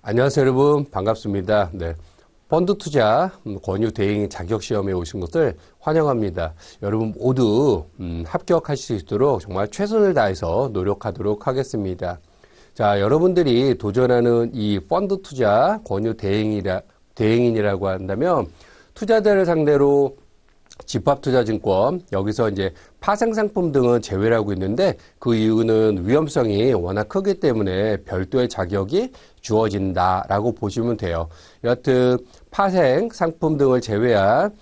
안녕하세요, 여러분. 반갑습니다. 네. 펀드 투자 권유 대행 자격 시험에 오신 것을 환영합니다. 여러분 모두 합격하실 수 있도록 정말 최선을 다해서 노력하도록 하겠습니다. 자, 여러분들이 도전하는 이 펀드 투자 권유 대행인이라고 한다면 투자자를 상대로 집합투자증권, 여기서 이제 파생상품 등은 제외를 하고 있는데 그 이유는 위험성이 워낙 크기 때문에 별도의 자격이 주어진다라고 보시면 돼요. 여하튼 파생상품 등을 제외한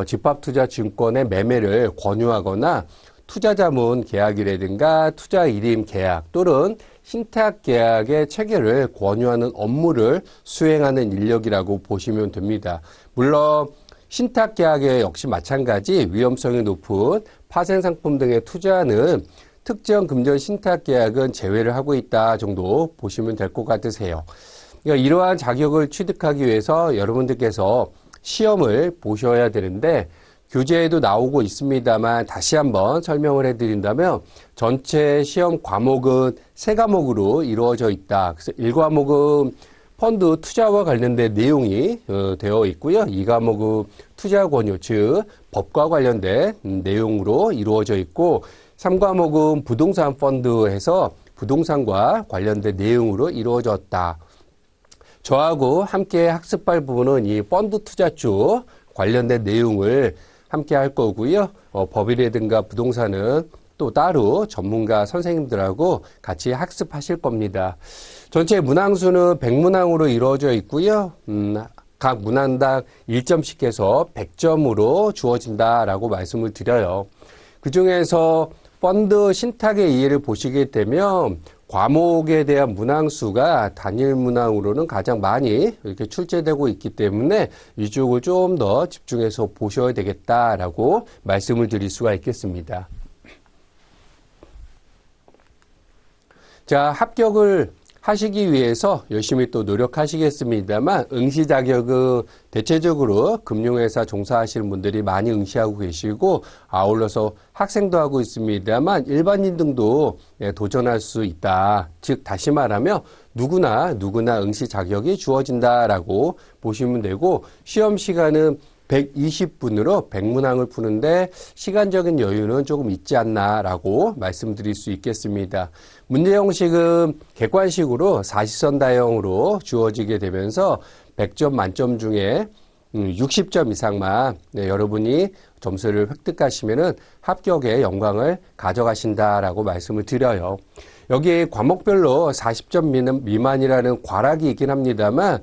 집합투자증권의 매매를 권유하거나 투자자문 계약이라든가 투자일임 계약 또는 신탁 계약의 체결을 권유하는 업무를 수행하는 인력이라고 보시면 됩니다. 물론 신탁 계약에 역시 마찬가지 위험성이 높은 파생상품 등에 투자하는 특정 금전 신탁 계약은 제외를 하고 있다 정도 보시면 될 것 같으세요. 그러니까 이러한 자격을 취득하기 위해서 여러분들께서 시험을 보셔야 되는데 교재에도 나오고 있습니다만 다시 한번 설명을 해드린다면 전체 시험 과목은 3과목으로 이루어져 있다. 그래서 1과목은 펀드 투자와 관련된 내용이 되어 있고요. 2과목은 투자 권유, 즉 법과 관련된 내용으로 이루어져 있고 3과목은 부동산 펀드에서 부동산과 관련된 내용으로 이루어졌다. 저하고 함께 학습할 부분은 이 펀드 투자 쪽 관련된 내용을 함께 할 거고요. 법이라든가 부동산은 또 따로 전문가 선생님들하고 같이 학습하실 겁니다. 전체 문항수는 100문항으로 이루어져 있고요. 각 문항당 1점씩 해서 100점으로 주어진다라고 말씀을 드려요. 그 중에서 펀드 신탁의 이해를 보시게 되면 과목에 대한 문항수가 단일 문항으로는 가장 많이 이렇게 출제되고 있기 때문에 이쪽을 좀 더 집중해서 보셔야 되겠다라고 말씀을 드릴 수가 있겠습니다. 자, 합격을 하시기 위해서 열심히 또 노력하시겠습니다만 응시 자격은 대체적으로 금융회사 종사하시는 분들이 많이 응시하고 계시고 아울러서 학생도 하고 있습니다만 일반인 등도 도전할 수 있다. 즉 다시 말하면 누구나 응시 자격이 주어진다라고 보시면 되고 시험 시간은 120분으로 100문항을 푸는데 시간적인 여유는 조금 있지 않나라고 말씀드릴 수 있겠습니다. 문제 형식은 객관식으로 사시선다형으로 주어지게 되면서 100점 만점 중에 60점 이상만 여러분이 점수를 획득하시면은 합격의 영광을 가져가신다라고 말씀을 드려요. 여기 과목별로 40점 미만이라는 과락이 있긴 합니다만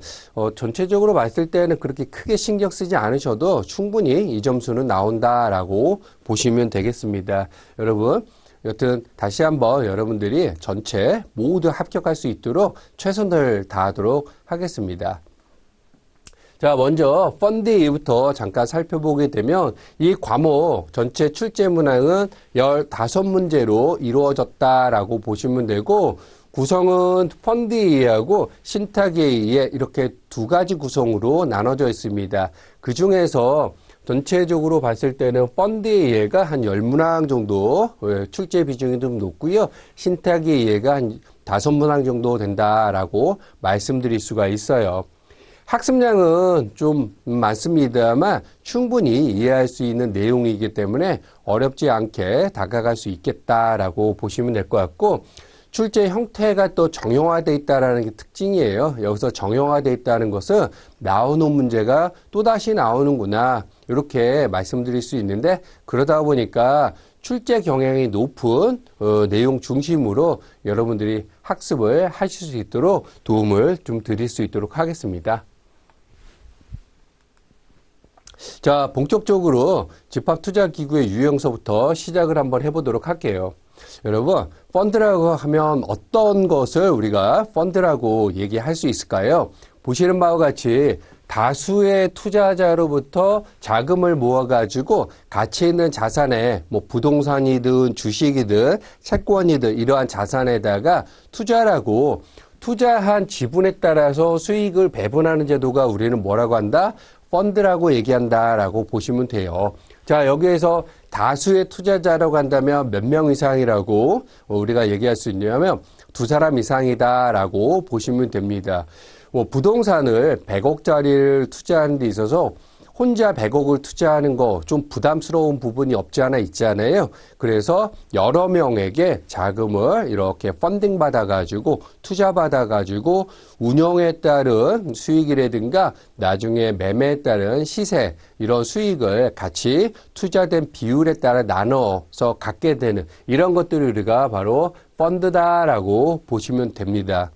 전체적으로 봤을 때는 그렇게 크게 신경 쓰지 않으셔도 충분히 이 점수는 나온다라고 보시면 되겠습니다. 여러분 여튼 다시 한번 여러분들이 전체 모두 합격할 수 있도록 최선을 다하도록 하겠습니다. 자, 먼저 펀드 A부터 잠깐 살펴보게 되면 이 과목 전체 출제 문항은 15문제로 이루어졌다라고 보시면 되고 구성은 펀드 A하고 신탁 A에 이렇게 두 가지 구성으로 나눠져 있습니다. 그 중에서 전체적으로 봤을 때는 펀드 A가 한 10문항 정도 출제 비중이 좀 높고요. 신탁 A가 한 5문항 정도 된다라고 말씀드릴 수가 있어요. 학습량은 좀 많습니다만 충분히 이해할 수 있는 내용이기 때문에 어렵지 않게 다가갈 수 있겠다라고 보시면 될 것 같고 출제 형태가 또 정형화되어 있다는 게 특징이에요. 여기서 정형화되어 있다는 것은 나오는 문제가 또다시 나오는구나 이렇게 말씀드릴 수 있는데 그러다 보니까 출제 경향이 높은 내용 중심으로 여러분들이 학습을 하실 수 있도록 도움을 좀 드릴 수 있도록 하겠습니다. 자, 본격적으로 집합투자기구의 유형서부터 시작을 한번 해보도록 할게요. 여러분, 펀드라고 하면 어떤 것을 우리가 펀드라고 얘기할 수 있을까요? 보시는 바와 같이 다수의 투자자로부터 자금을 모아가지고 가치 있는 자산에 뭐 부동산이든 주식이든 채권이든 이러한 자산에다가 투자라고 투자한 지분에 따라서 수익을 배분하는 제도가 우리는 뭐라고 한다? 펀드라고 얘기한다라고 보시면 돼요. 자, 여기에서 다수의 투자자라고 한다면 몇 명 이상이라고 우리가 얘기할 수 있냐면 2사람 이상이다라고 보시면 됩니다. 뭐 부동산을 100억짜리를 투자하는 데 있어서 혼자 100억을 투자하는 거 좀 부담스러운 부분이 없지 않아 있잖아요. 그래서 여러 명에게 자금을 이렇게 펀딩 받아가지고 투자 받아가지고 운영에 따른 수익이라든가 나중에 매매에 따른 시세 이런 수익을 같이 투자된 비율에 따라 나눠서 갖게 되는 이런 것들을 우리가 바로 펀드다라고 보시면 됩니다.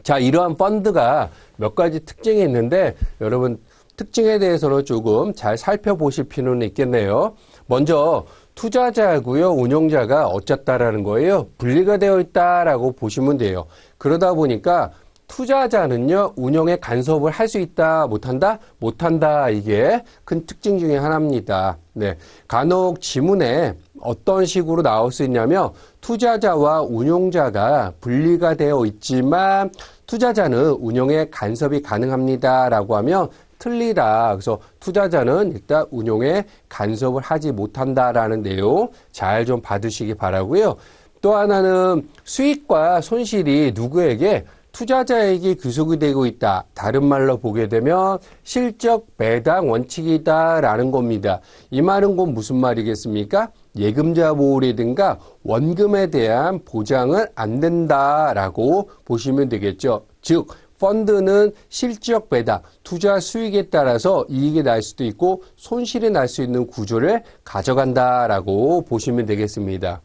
자, 이러한 펀드가 몇 가지 특징이 있는데 여러분 특징에 대해서는 조금 잘 살펴보실 필요는 있겠네요. 먼저 투자자하고요, 운용자가 어쨌다라는 거예요. 분리가 되어 있다라고 보시면 돼요. 그러다 보니까 투자자는요, 운용에 간섭을 할 수 있다, 못한다? 못한다. 이게 큰 특징 중에 하나입니다. 네. 간혹 지문에 어떤 식으로 나올 수 있냐면 투자자와 운용자가 분리가 되어 있지만 투자자는 운용에 간섭이 가능합니다. 라고 하면 틀리다. 그래서 투자자는 일단 운용에 간섭을 하지 못한다라는 내용 잘 좀 받으시기 바라고요. 또 하나는 수익과 손실이 누구에게? 투자자에게 귀속이 되고 있다. 다른 말로 보게 되면 실적 배당 원칙이다라는 겁니다. 이 말은 곧 무슨 말이겠습니까? 예금자 보호라든가 원금에 대한 보장은 안 된다라고 보시면 되겠죠. 즉 펀드는 실적 배당, 투자 수익에 따라서 이익이 날 수도 있고 손실이 날 수 있는 구조를 가져간다라고 보시면 되겠습니다.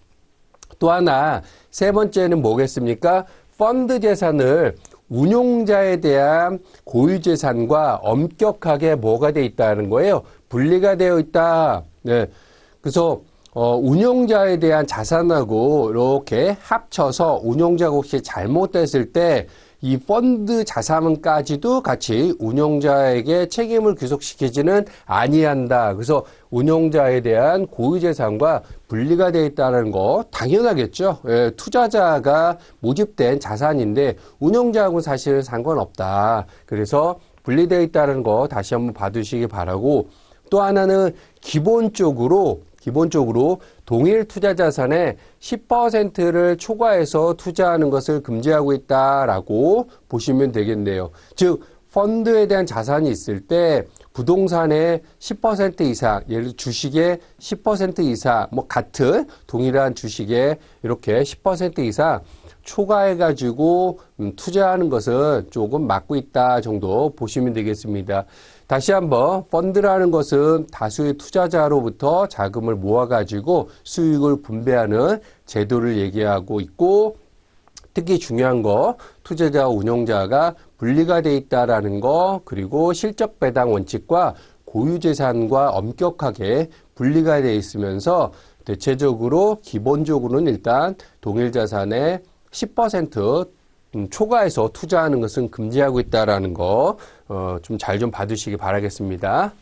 또 하나 세 번째는 뭐겠습니까? 펀드 재산을 운용자에 대한 고유 재산과 엄격하게 뭐가 되어 있다는 거예요. 분리가 되어 있다. 네. 그래서 운용자에 대한 자산하고 이렇게 합쳐서 운용자가 혹시 잘못됐을 때 이 펀드 자산까지도 같이 운용자에게 책임을 귀속시키지는 아니한다. 그래서 운용자에 대한 고유재산과 분리가 되어 있다는 거 당연하겠죠. 예, 투자자가 모집된 자산인데 운용자하고는 사실 상관없다. 그래서 분리되어 있다는 거 다시 한번 봐두시기 바라고 또 하나는 기본적으로 동일 투자 자산의 10%를 초과해서 투자하는 것을 금지하고 있다라고 보시면 되겠네요. 즉 펀드에 대한 자산이 있을 때 부동산의 10% 이상, 예를 들어 주식의 10% 이상, 뭐 같은 동일한 주식의 이렇게 10% 이상 초과해가지고 투자하는 것은 조금 막고 있다 정도 보시면 되겠습니다. 다시 한번 펀드라는 것은 다수의 투자자로부터 자금을 모아가지고 수익을 분배하는 제도를 얘기하고 있고 특히 중요한 거 투자자와 운용자가 분리가 돼 있다라는 거 그리고 실적 배당 원칙과 고유재산과 엄격하게 분리가 돼 있으면서 대체적으로 기본적으로는 일단 동일자산의 10% 초과해서 투자하는 것은 금지하고 있다라는 거 좀 잘 좀 봐두시기 바라겠습니다.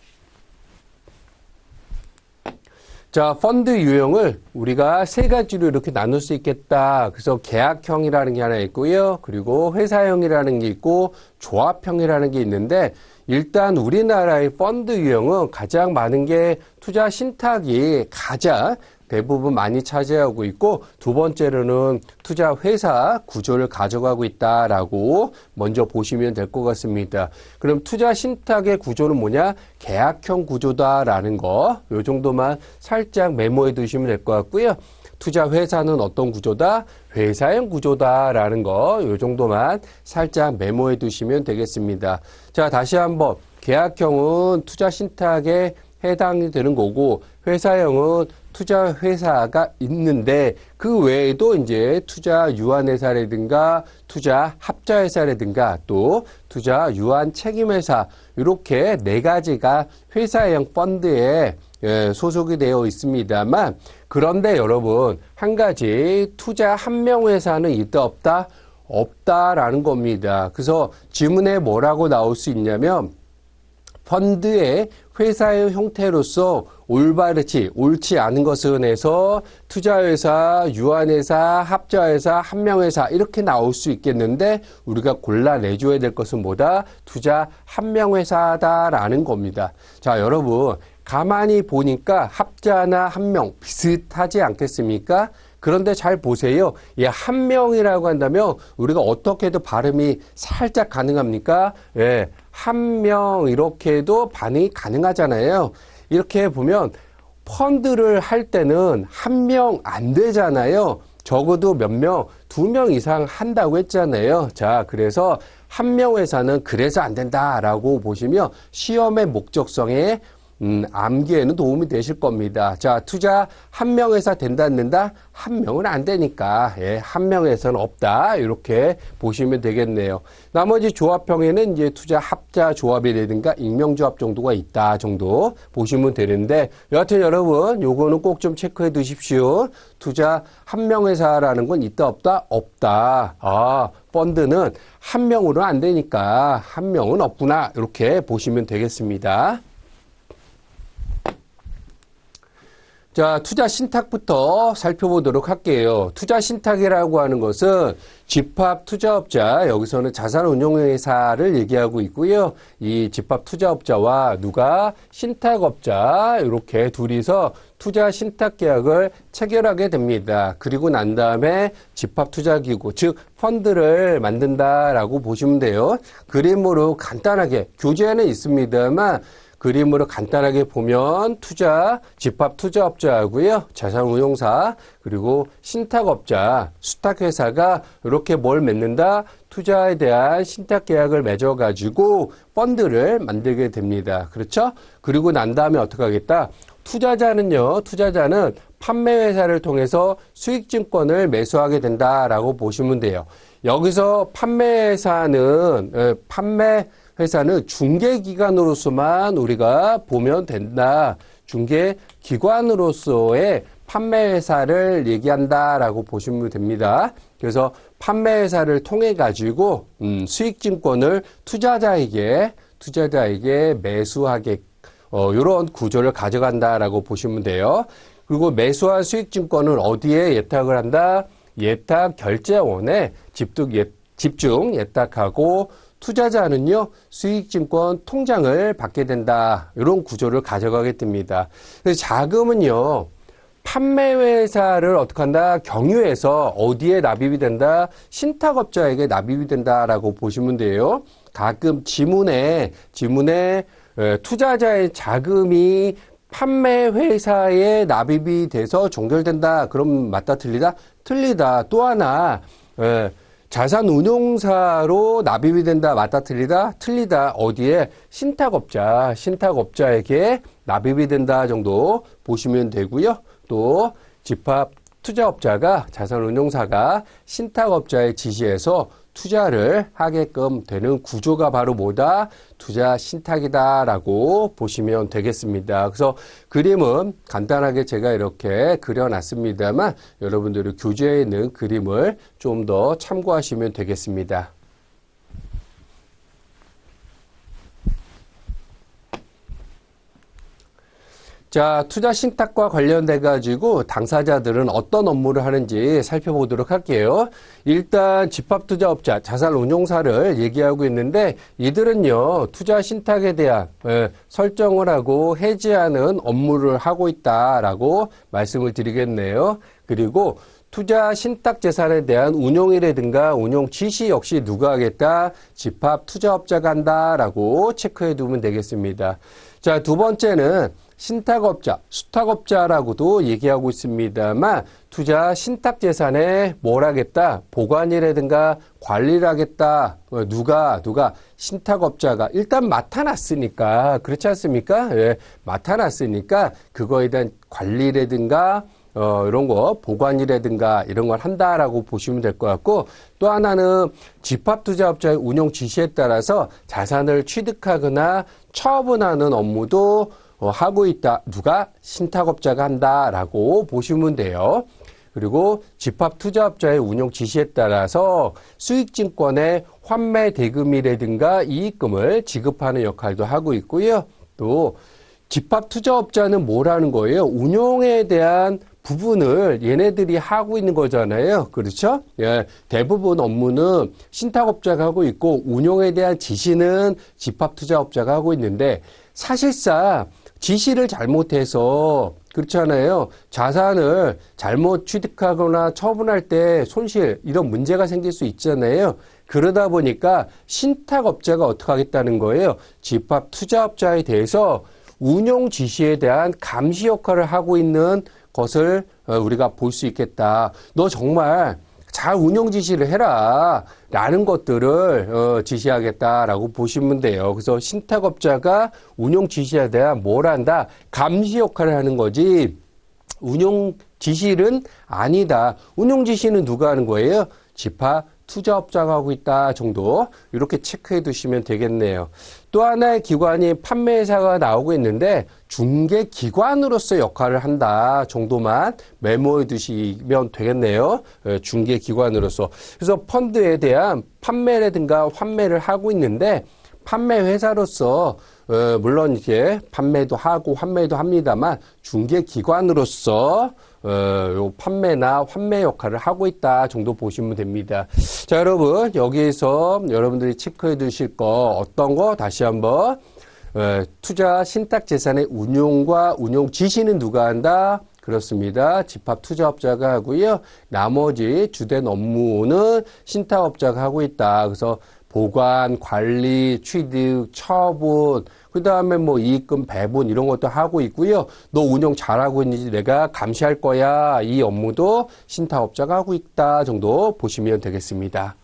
자, 펀드 유형을 우리가 세 가지로 이렇게 나눌 수 있겠다. 그래서 계약형이라는 게 하나 있고요. 그리고 회사형이라는 게 있고 조합형이라는 게 있는데 일단 우리나라의 펀드 유형은 가장 많은 게 투자 신탁이 가장 대부분 많이 차지하고 있고 두 번째로는 투자 회사 구조를 가져가고 있다라고 먼저 보시면 될 것 같습니다. 그럼 투자 신탁의 구조는 뭐냐? 계약형 구조다라는 거, 요 정도만 살짝 메모해 두시면 될 것 같고요. 투자 회사는 어떤 구조다? 회사형 구조다라는 거, 요 정도만 살짝 메모해 두시면 되겠습니다. 자, 다시 한번 계약형은 투자 신탁에 해당이 되는 거고 회사형은 투자 회사가 있는데 그 외에도 이제 투자 유한 회사라든가 투자 합자 회사라든가 또 투자 유한 책임 회사 이렇게 네 가지가 회사형 펀드에 소속이 되어 있습니다만 그런데 여러분 한 가지 투자 한명 회사는 있다 없다? 없다라는 겁니다. 그래서 지문에 뭐라고 나올 수 있냐면 펀드의 회사의 형태로서 올바르지 옳지 않은 것은 해서 투자회사, 유한회사, 합자회사, 한명회사 이렇게 나올 수 있겠는데 우리가 골라내줘야 될 것은 뭐다? 투자 한명회사다라는 겁니다. 자, 여러분 가만히 보니까 합자나 한명 비슷하지 않겠습니까? 그런데 잘 보세요. 이 한 명이라고 한다면 우리가 어떻게 해도 발음이 살짝 가능합니까? 예, 한 명 이렇게 해도 반응이 가능하잖아요. 이렇게 보면 펀드를 할 때는 한 명 안 되잖아요. 적어도 몇 명, 2명 이상 한다고 했잖아요. 자, 그래서 한 명 회사는 그래서 안 된다라고 보시면 시험의 목적성에 암기에는 도움이 되실 겁니다. 자, 투자 한 명 회사 된다, 안 된다? 한 명은 안 되니까, 예, 한 명 회사는 없다. 이렇게 보시면 되겠네요. 나머지 조합형에는 이제 투자 합자 조합이라든가 익명조합 정도가 있다 정도 보시면 되는데, 여하튼 여러분, 요거는 꼭 좀 체크해 두십시오. 투자 한 명 회사라는 건 있다, 없다? 없다. 아, 펀드는 한 명으로 안 되니까 한 명은 없구나. 이렇게 보시면 되겠습니다. 자, 투자 신탁부터 살펴보도록 할게요. 투자 신탁이라고 하는 것은 집합 투자업자, 여기서는 자산운용회사를 얘기하고 있고요. 이 집합 투자업자와 누가 신탁업자, 이렇게 둘이서 투자 신탁 계약을 체결하게 됩니다. 그리고 난 다음에 집합 투자기구, 즉 펀드를 만든다라고 보시면 돼요. 그림으로 간단하게, 교재에는 있습니다만 그림으로 간단하게 보면 투자, 집합 투자업자하고요, 자산운용사, 그리고 신탁업자, 수탁회사가 이렇게 뭘 맺는다? 투자에 대한 신탁계약을 맺어가지고 펀드를 만들게 됩니다. 그렇죠? 그리고 난 다음에 어떻게 하겠다? 투자자는 판매회사를 통해서 수익증권을 매수하게 된다라고 보시면 돼요. 여기서 판매회사는 중개기관으로서만 우리가 보면 된다. 중개기관으로서의 판매회사를 얘기한다라고 보시면 됩니다. 그래서 판매회사를 통해 가지고 수익증권을 투자자에게 매수하게 이런 구조를 가져간다라고 보시면 돼요. 그리고 매수한 수익증권은 어디에 예탁을 한다? 예탁결제원에 집중 예탁하고 투자자는요, 수익증권 통장을 받게 된다. 이런 구조를 가져가게 됩니다. 그래서 자금은요, 판매회사를 어떻게 한다? 경유해서 어디에 납입이 된다? 신탁업자에게 납입이 된다라고 보시면 돼요. 가끔 지문에 투자자의 자금이 판매회사에 납입이 돼서 종결된다. 그럼 맞다, 틀리다? 틀리다. 또 하나, 자산운용사로 납입이 된다. 맞다, 틀리다? 틀리다. 어디에? 신탁업자에게 납입이 된다 정도 보시면 되고요. 또 집합 투자업자가, 자산운용사가 신탁업자의 지시에서 투자를 하게끔 되는 구조가 바로 뭐다? 투자 신탁이다라고 보시면 되겠습니다. 그래서 그림은 간단하게 제가 이렇게 그려놨습니다만 여러분들이 교재에 있는 그림을 좀 더 참고하시면 되겠습니다. 자, 투자 신탁과 관련돼 가지고 당사자들은 어떤 업무를 하는지 살펴보도록 할게요. 일단 집합투자업자, 자산운용사를 얘기하고 있는데 이들은요, 투자 신탁에 대한 설정을 하고 해지하는 업무를 하고 있다라고 말씀을 드리겠네요. 그리고 투자 신탁 재산에 대한 운용이라든가 운용 지시 역시 누가 하겠다? 집합 투자업자가 한다라고 체크해 두면 되겠습니다. 자, 두 번째는 신탁업자, 수탁업자라고도 얘기하고 있습니다만 투자 신탁 재산에 뭘 하겠다? 보관이라든가 관리를 하겠다. 누가 신탁업자가 일단 맡아놨으니까 그렇지 않습니까? 예, 맡아놨으니까 그거에 대한 관리라든가 이런 거 보관이라든가 이런 걸 한다라고 보시면 될 것 같고 또 하나는 집합투자업자의 운용 지시에 따라서 자산을 취득하거나 처분하는 업무도 하고 있다. 누가? 신탁업자가 한다라고 보시면 돼요. 그리고 집합투자업자의 운용 지시에 따라서 수익증권의 환매 대금이라든가 이익금을 지급하는 역할도 하고 있고요. 또 집합투자업자는 뭘 하는 거예요? 운용에 대한 부분을 얘네들이 하고 있는 거잖아요. 그렇죠? 예, 대부분 업무는 신탁업자가 하고 있고 운용에 대한 지시는 집합투자업자가 하고 있는데 사실상 지시를 잘못해서 그렇잖아요. 자산을 잘못 취득하거나 처분할 때 손실, 이런 문제가 생길 수 있잖아요. 그러다 보니까 신탁업자가 어떻게 하겠다는 거예요? 집합투자업자에 대해서 운용 지시에 대한 감시 역할을 하고 있는 것을 우리가 볼 수 있겠다. 너 정말 잘 운용 지시를 해라 라는 것들을 지시하겠다라고 보시면 돼요. 그래서 신탁업자가 운용 지시에 대한 뭘 한다? 감시 역할을 하는 거지 운용 지시는 아니다. 운용 지시는 누가 하는 거예요? 집합 투자업자가 하고 있다 정도 이렇게 체크해 두시면 되겠네요. 또 하나의 기관이 판매회사가 나오고 있는데 중개기관으로서 역할을 한다 정도만 메모해 두시면 되겠네요. 중개기관으로서. 그래서 펀드에 대한 판매라든가 환매를 하고 있는데 판매회사로서 물론 이제 판매도 하고 환매도 합니다만 중개기관으로서 요 판매나 환매 역할을 하고 있다 정도 보시면 됩니다. 자, 여러분 여기에서 여러분들이 체크해 두실 거 어떤 거 다시 한번 투자 신탁 재산의 운용과 운용 지시는 누가 한다? 그렇습니다. 집합투자업자가 하고요. 나머지 주된 업무는 신탁업자가 하고 있다. 그래서 보관, 관리, 취득, 처분, 그 다음에 뭐 이익금 배분 이런 것도 하고 있고요. 너 운영 잘하고 있는지 내가 감시할 거야. 이 업무도 신탁업자가 하고 있다 정도 보시면 되겠습니다.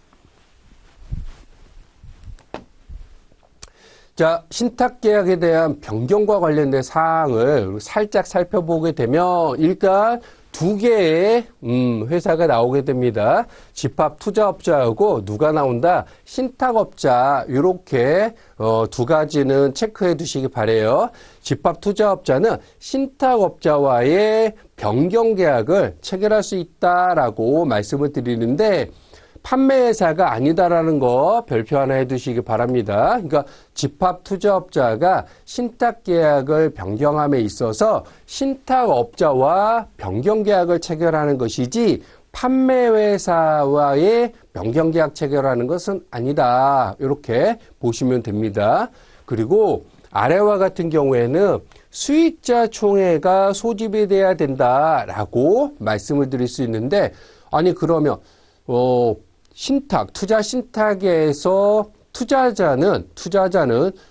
자, 신탁계약에 대한 변경과 관련된 사항을 살짝 살펴보게 되면 일단 두 개의 회사가 나오게 됩니다. 집합투자업자하고 누가 나온다? 신탁업자. 이렇게 두 가지는 체크해 두시기 바래요. 집합투자업자는 신탁업자와의 변경계약을 체결할 수 있다라고 말씀을 드리는데 판매회사가 아니다라는 거 별표 하나 해두시기 바랍니다. 그러니까 집합투자업자가 신탁계약을 변경함에 있어서 신탁업자와 변경계약을 체결하는 것이지 판매회사와의 변경계약 체결하는 것은 아니다. 이렇게 보시면 됩니다. 그리고 아래와 같은 경우에는 수익자 총회가 소집이 돼야 된다라고 말씀을 드릴 수 있는데 아니 그러면 신탁, 투자 신탁에서 투자자는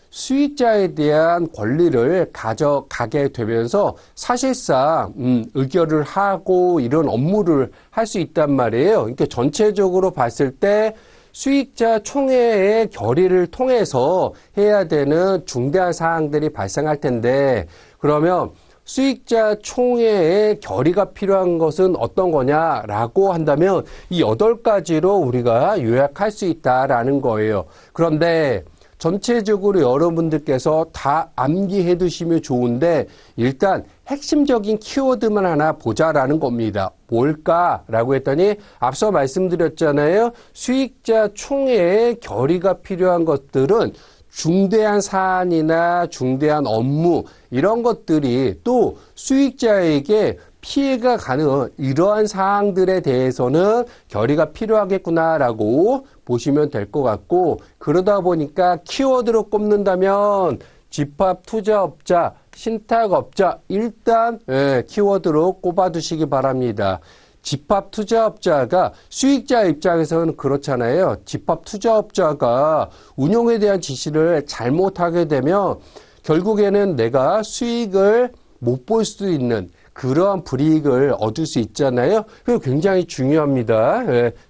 수익자에 대한 권리를 가져가게 되면서 사실상 의결을 하고 이런 업무를 할 수 있단 말이에요. 그러니까 전체적으로 봤을 때 수익자 총회의 결의를 통해서 해야 되는 중대한 사항들이 발생할 텐데 그러면 수익자 총회의 결의가 필요한 것은 어떤 거냐라고 한다면 이 8가지로 우리가 요약할 수 있다라는 거예요. 그런데 전체적으로 여러분들께서 다 암기해 두시면 좋은데 일단 핵심적인 키워드만 하나 보자라는 겁니다. 뭘까라고 했더니 앞서 말씀드렸잖아요. 수익자 총회의 결의가 필요한 것들은 중대한 사안이나 중대한 업무 이런 것들이 또 수익자에게 피해가 가는 이러한 사항들에 대해서는 결의가 필요하겠구나라고 보시면 될 것 같고 그러다 보니까 키워드로 꼽는다면 집합투자업자, 신탁업자 일단 키워드로 꼽아두시기 바랍니다. 집합투자업자가 수익자 입장에서는 그렇잖아요. 집합투자업자가 운용에 대한 지시를 잘못하게 되면 결국에는 내가 수익을 못 볼 수 있는 그러한 불이익을 얻을 수 있잖아요. 그게 굉장히 중요합니다.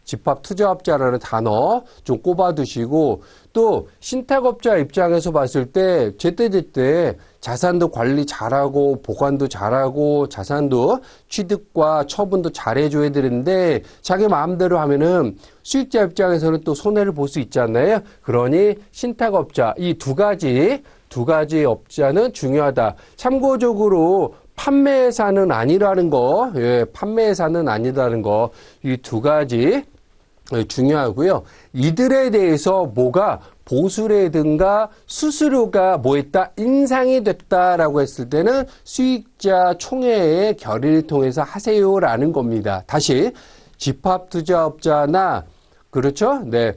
집합투자업자라는 단어 좀 꼽아두시고 또 신탁업자 입장에서 봤을 때 제때제때 자산도 관리 잘하고 보관도 잘하고 자산도 취득과 처분도 잘해줘야 되는데 자기 마음대로 하면은 수익자 입장에서는 또 손해를 볼 수 있잖아요. 그러니 신탁업자 이 두 가지 업자는 중요하다. 참고적으로 판매회사는 아니라는 거, 판매회사는 아니라는 거, 이 두 가지 중요하고요. 이들에 대해서 뭐가 보수라든가 수수료가 뭐했다? 인상이 됐다라고 했을 때는 수익자 총회의 결의를 통해서 하세요라는 겁니다. 다시 집합투자업자나 그렇죠? 네.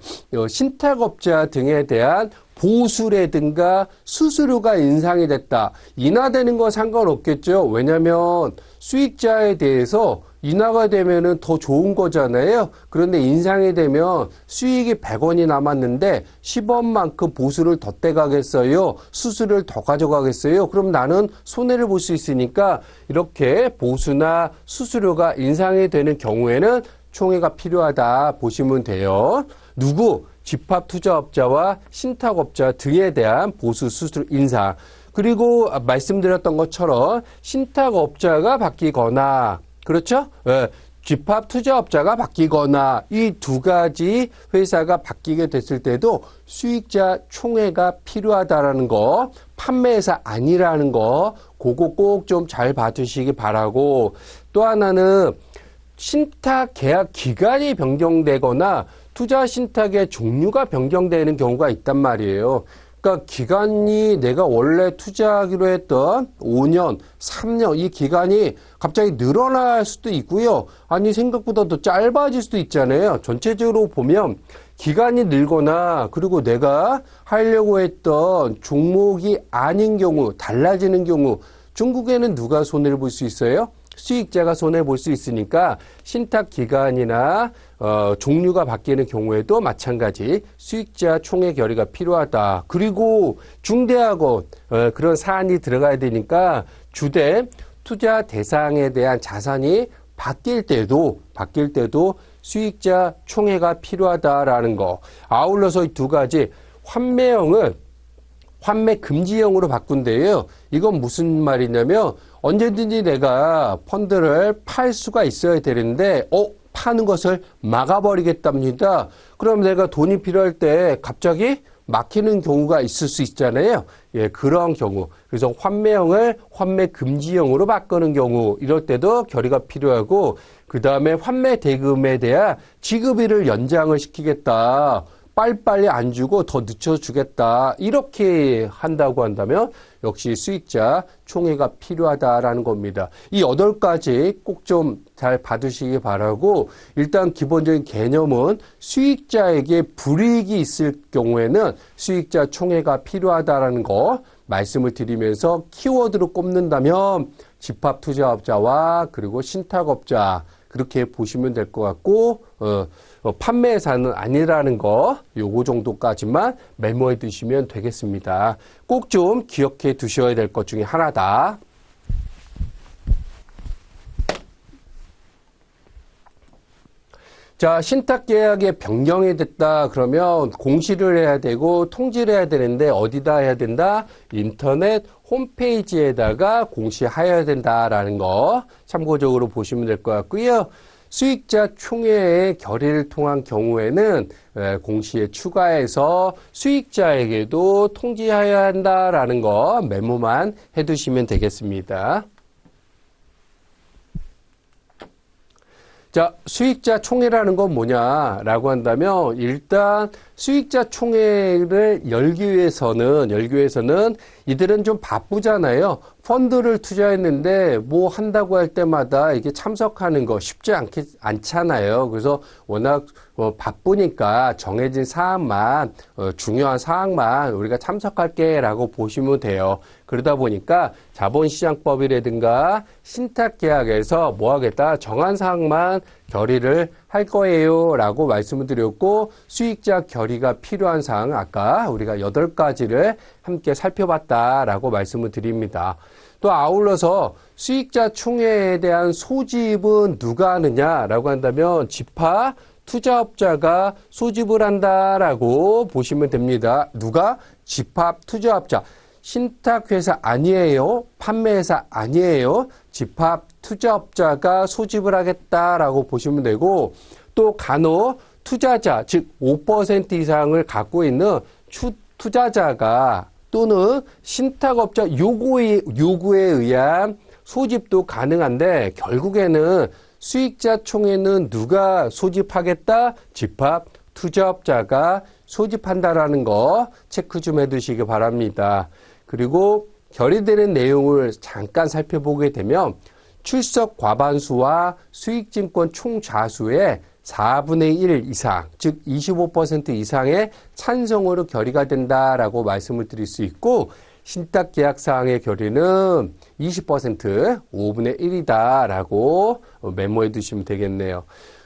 신탁업자 등에 대한 보수라든가 수수료가 인상이 됐다. 인하되는 건 상관없겠죠. 왜냐하면 수익자에 대해서 인하가 되면은 더 좋은 거잖아요. 그런데 인상이 되면 수익이 100원이 남았는데 10원만큼 보수를 더 떼가겠어요? 수수료를 더 가져가겠어요? 그럼 나는 손해를 볼 수 있으니까 이렇게 보수나 수수료가 인상이 되는 경우에는 총회가 필요하다 보시면 돼요. 누구? 집합투자업자와 신탁업자 등에 대한 보수 수수료 인상. 그리고 말씀드렸던 것처럼 신탁업자가 바뀌거나 그렇죠? 예, 집합투자업자가 바뀌거나 이 두 가지 회사가 바뀌게 됐을 때도 수익자 총회가 필요하다라는 거, 판매회사 아니라는 거, 그거 꼭 좀 잘 봐주시기 바라고. 또 하나는 신탁 계약 기간이 변경되거나 투자 신탁의 종류가 변경되는 경우가 있단 말이에요. 그러니까 기간이 내가 원래 투자하기로 했던 5년, 3년 이 기간이 갑자기 늘어날 수도 있고요. 아니 생각보다 더 짧아질 수도 있잖아요. 전체적으로 보면 기간이 늘거나 그리고 내가 하려고 했던 종목이 아닌 경우, 달라지는 경우 중국에는 누가 손해를 볼 수 있어요? 수익자가 손해 볼 수 있으니까 신탁 기간이나 종류가 바뀌는 경우에도 마찬가지 수익자 총회 결의가 필요하다. 그리고 중대하고 그런 사안이 들어가야 되니까 주된 투자 대상에 대한 자산이 바뀔 때도 수익자 총회가 필요하다라는 거. 아울러서 이 두 가지 환매형은 환매 금지형으로 바꾼대요. 이건 무슨 말이냐면 언제든지 내가 펀드를 팔 수가 있어야 되는데 파는 것을 막아버리겠답니다. 그럼 내가 돈이 필요할 때 갑자기 막히는 경우가 있을 수 있잖아요. 예, 그런 경우. 그래서 환매형을 환매 금지형으로 바꾸는 경우 이럴 때도 결의가 필요하고 그 다음에 환매 대금에 대한 지급일을 연장을 시키겠다. 빨리빨리 안 주고 더 늦춰주겠다. 이렇게 한다고 한다면 역시 수익자 총회가 필요하다라는 겁니다. 이 8가지 꼭 좀 잘 봐두시기 바라고 일단 기본적인 개념은 수익자에게 불이익이 있을 경우에는 수익자 총회가 필요하다라는 거 말씀을 드리면서 키워드로 꼽는다면 집합투자업자와 그리고 신탁업자 그렇게 보시면 될 것 같고 판매회사는 아니라는 거 요거 정도까지만 메모해 두시면 되겠습니다. 꼭 좀 기억해 두셔야 될 것 중에 하나다. 자, 신탁계약의 변경이 됐다 그러면 공시를 해야 되고 통지를 해야 되는데 어디다 해야 된다? 인터넷 홈페이지에다가 공시하여야 된다라는 거 참고적으로 보시면 될 것 같고요. 수익자 총회의 결의를 통한 경우에는 공시에 추가해서 수익자에게도 통지해야 한다라는 거 메모만 해두시면 되겠습니다. 자, 수익자 총회라는 건 뭐냐라고 한다면 일단 수익자 총회를 열기 위해서는 이들은 좀 바쁘잖아요. 펀드를 투자했는데 뭐 한다고 할 때마다 이게 참석하는 거 쉽지 않잖아요. 그래서 워낙 바쁘니까 정해진 사항만 중요한 사항만 우리가 참석할게라고 보시면 돼요. 그러다 보니까 자본시장법이라든가 신탁계약에서 뭐 하겠다 정한 사항만 결의를 할 거예요 라고 말씀을 드렸고 수익자 결의가 필요한 사항 아까 우리가 8가지를 함께 살펴봤다라고 말씀을 드립니다. 또 아울러서 수익자 총회에 대한 소집은 누가 하느냐라고 한다면 집합 투자업자가 소집을 한다라고 보시면 됩니다. 누가? 집합 투자업자. 신탁회사 아니에요. 판매회사 아니에요. 집합 투자업자가 소집을 하겠다라고 보시면 되고 또 간혹 투자자 즉 5% 이상을 갖고 있는 투자자가 또는 신탁업자 요구에 의한 소집도 가능한데 결국에는 수익자 총회는 누가 소집하겠다? 집합 투자업자가 소집한다라는 거 체크 좀 해두시기 바랍니다. 그리고 결의되는 내용을 잠깐 살펴보게 되면 출석 과반수와 수익증권 총자수의 4분의 1 이상, 즉 25% 이상의 찬성으로 결의가 된다라고 말씀을 드릴 수 있고, 신탁계약사항의 결의는 20%, 5분의 1이다라고 메모해 두시면 되겠네요.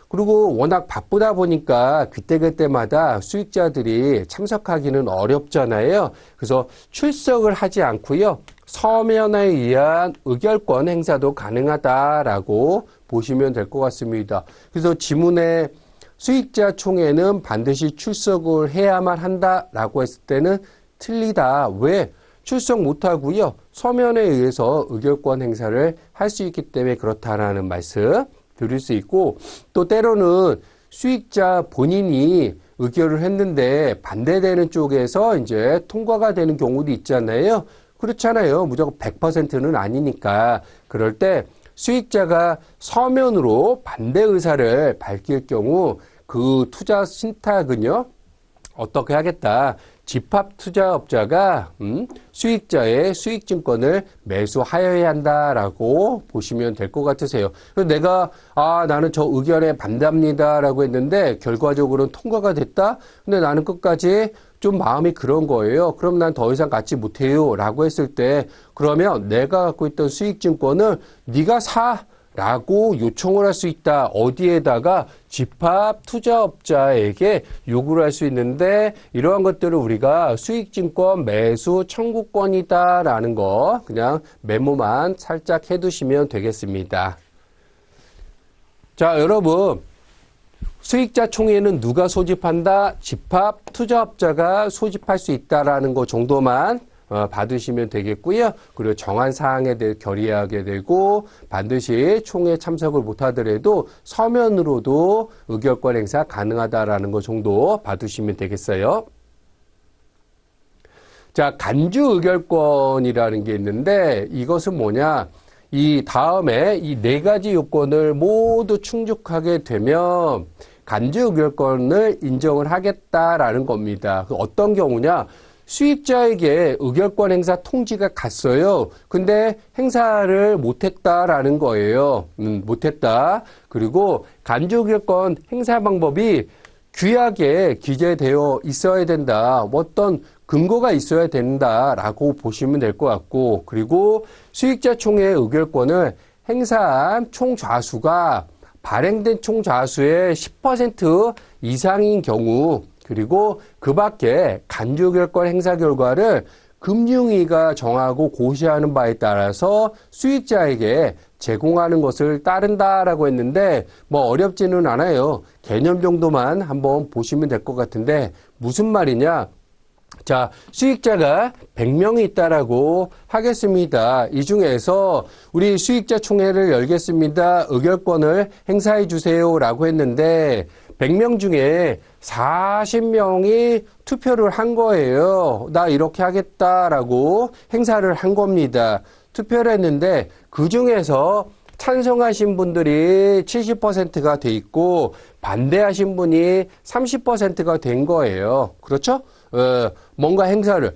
그리고 워낙 바쁘다 보니까 그때그때마다 수익자들이 참석하기는 어렵잖아요. 그래서 출석을 하지 않고요. 서면에 의한 의결권 행사도 가능하다라고 보시면 될 것 같습니다. 그래서 지문에 수익자 총회는 반드시 출석을 해야만 한다라고 했을 때는 틀리다. 왜? 출석 못하고요. 서면에 의해서 의결권 행사를 할 수 있기 때문에 그렇다라는 말씀 드릴 수 있고, 또 때로는 수익자 본인이 의결을 했는데 반대되는 쪽에서 이제 통과가 되는 경우도 있잖아요. 그렇잖아요. 무조건 100%는 아니니까. 그럴 때 수익자가 서면으로 반대 의사를 밝힐 경우 그 투자 신탁은요, 어떻게 하겠다. 집합투자업자가 수익자의 수익증권을 매수하여야 한다라고 보시면 될 것 같으세요. 그래서 내가 나는 저 의견에 반대합니다라고 했는데 결과적으로는 통과가 됐다. 근데 나는 끝까지 좀 마음이 그런 거예요. 그럼 난 더 이상 갖지 못해요 라고 했을 때, 그러면 내가 갖고 있던 수익증권을 네가 사 라고 요청을 할 수 있다. 어디에다가? 집합투자업자에게 요구를 할 수 있는데, 이러한 것들을 우리가 수익증권 매수 청구권이다 라는 거 그냥 메모만 살짝 해두시면 되겠습니다. 자, 여러분, 수익자 총회는 누가 소집한다? 집합투자업자가 소집할 수 있다라는 거 정도만 받으시면 되겠고요. 그리고 정한 사항에 대해 결의하게 되고, 반드시 총회 참석을 못하더라도 서면으로도 의결권 행사 가능하다라는 것 정도 받으시면 되겠어요. 자, 간주 의결권이라는 게 있는데, 이것은 뭐냐? 이 다음에 이 네 가지 요건을 모두 충족하게 되면 간주 의결권을 인정을 하겠다라는 겁니다. 어떤 경우냐? 수익자에게 의결권 행사 통지가 갔어요. 근데 행사를 못했다라는 거예요. 못했다. 그리고 간주 의결권 행사 방법이 규약에 기재되어 있어야 된다. 어떤 근거가 있어야 된다라고 보시면 될 것 같고, 그리고 수익자 총회 의결권을 행사한 총 좌수가 발행된 총 좌수의 10% 이상인 경우, 그리고 그 밖에 간주 의결권 행사 결과를 금융위가 정하고 고시하는 바에 따라서 수익자에게 제공하는 것을 따른다라고 했는데, 뭐 어렵지는 않아요. 개념 정도만 한번 보시면 될 것 같은데, 무슨 말이냐? 자, 수익자가 100명이 있다라고 하겠습니다. 이 중에서 우리 수익자 총회를 열겠습니다. 의결권을 행사해 주세요라고 했는데 100명 중에 40명이 투표를 한 거예요. 나 이렇게 하겠다라고 행사를 한 겁니다. 투표를 했는데 그 중에서 찬성하신 분들이 70%가 돼 있고 반대하신 분이 30%가 된 거예요. 그렇죠? 뭔가 행사를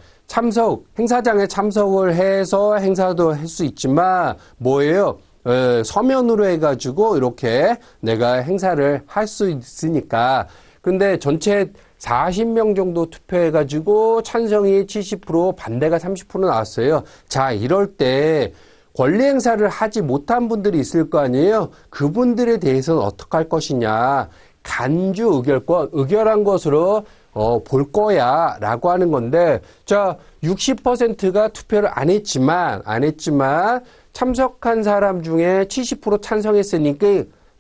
행사장에 참석을 해서 행사도 할 수 있지만 뭐예요? 서면으로 해가지고 이렇게 내가 행사를 할 수 있으니까. 근데 전체 40명 정도 투표해가지고 찬성이 70%, 반대가 30% 나왔어요. 자, 이럴 때 권리 행사를 하지 못한 분들이 있을 거 아니에요? 그분들에 대해서는 어떻게 할 것이냐. 간주 의결권, 의결한 것으로 볼 거야 라고 하는 건데, 자, 60%가 투표를 안 했지만 참석한 사람 중에 70%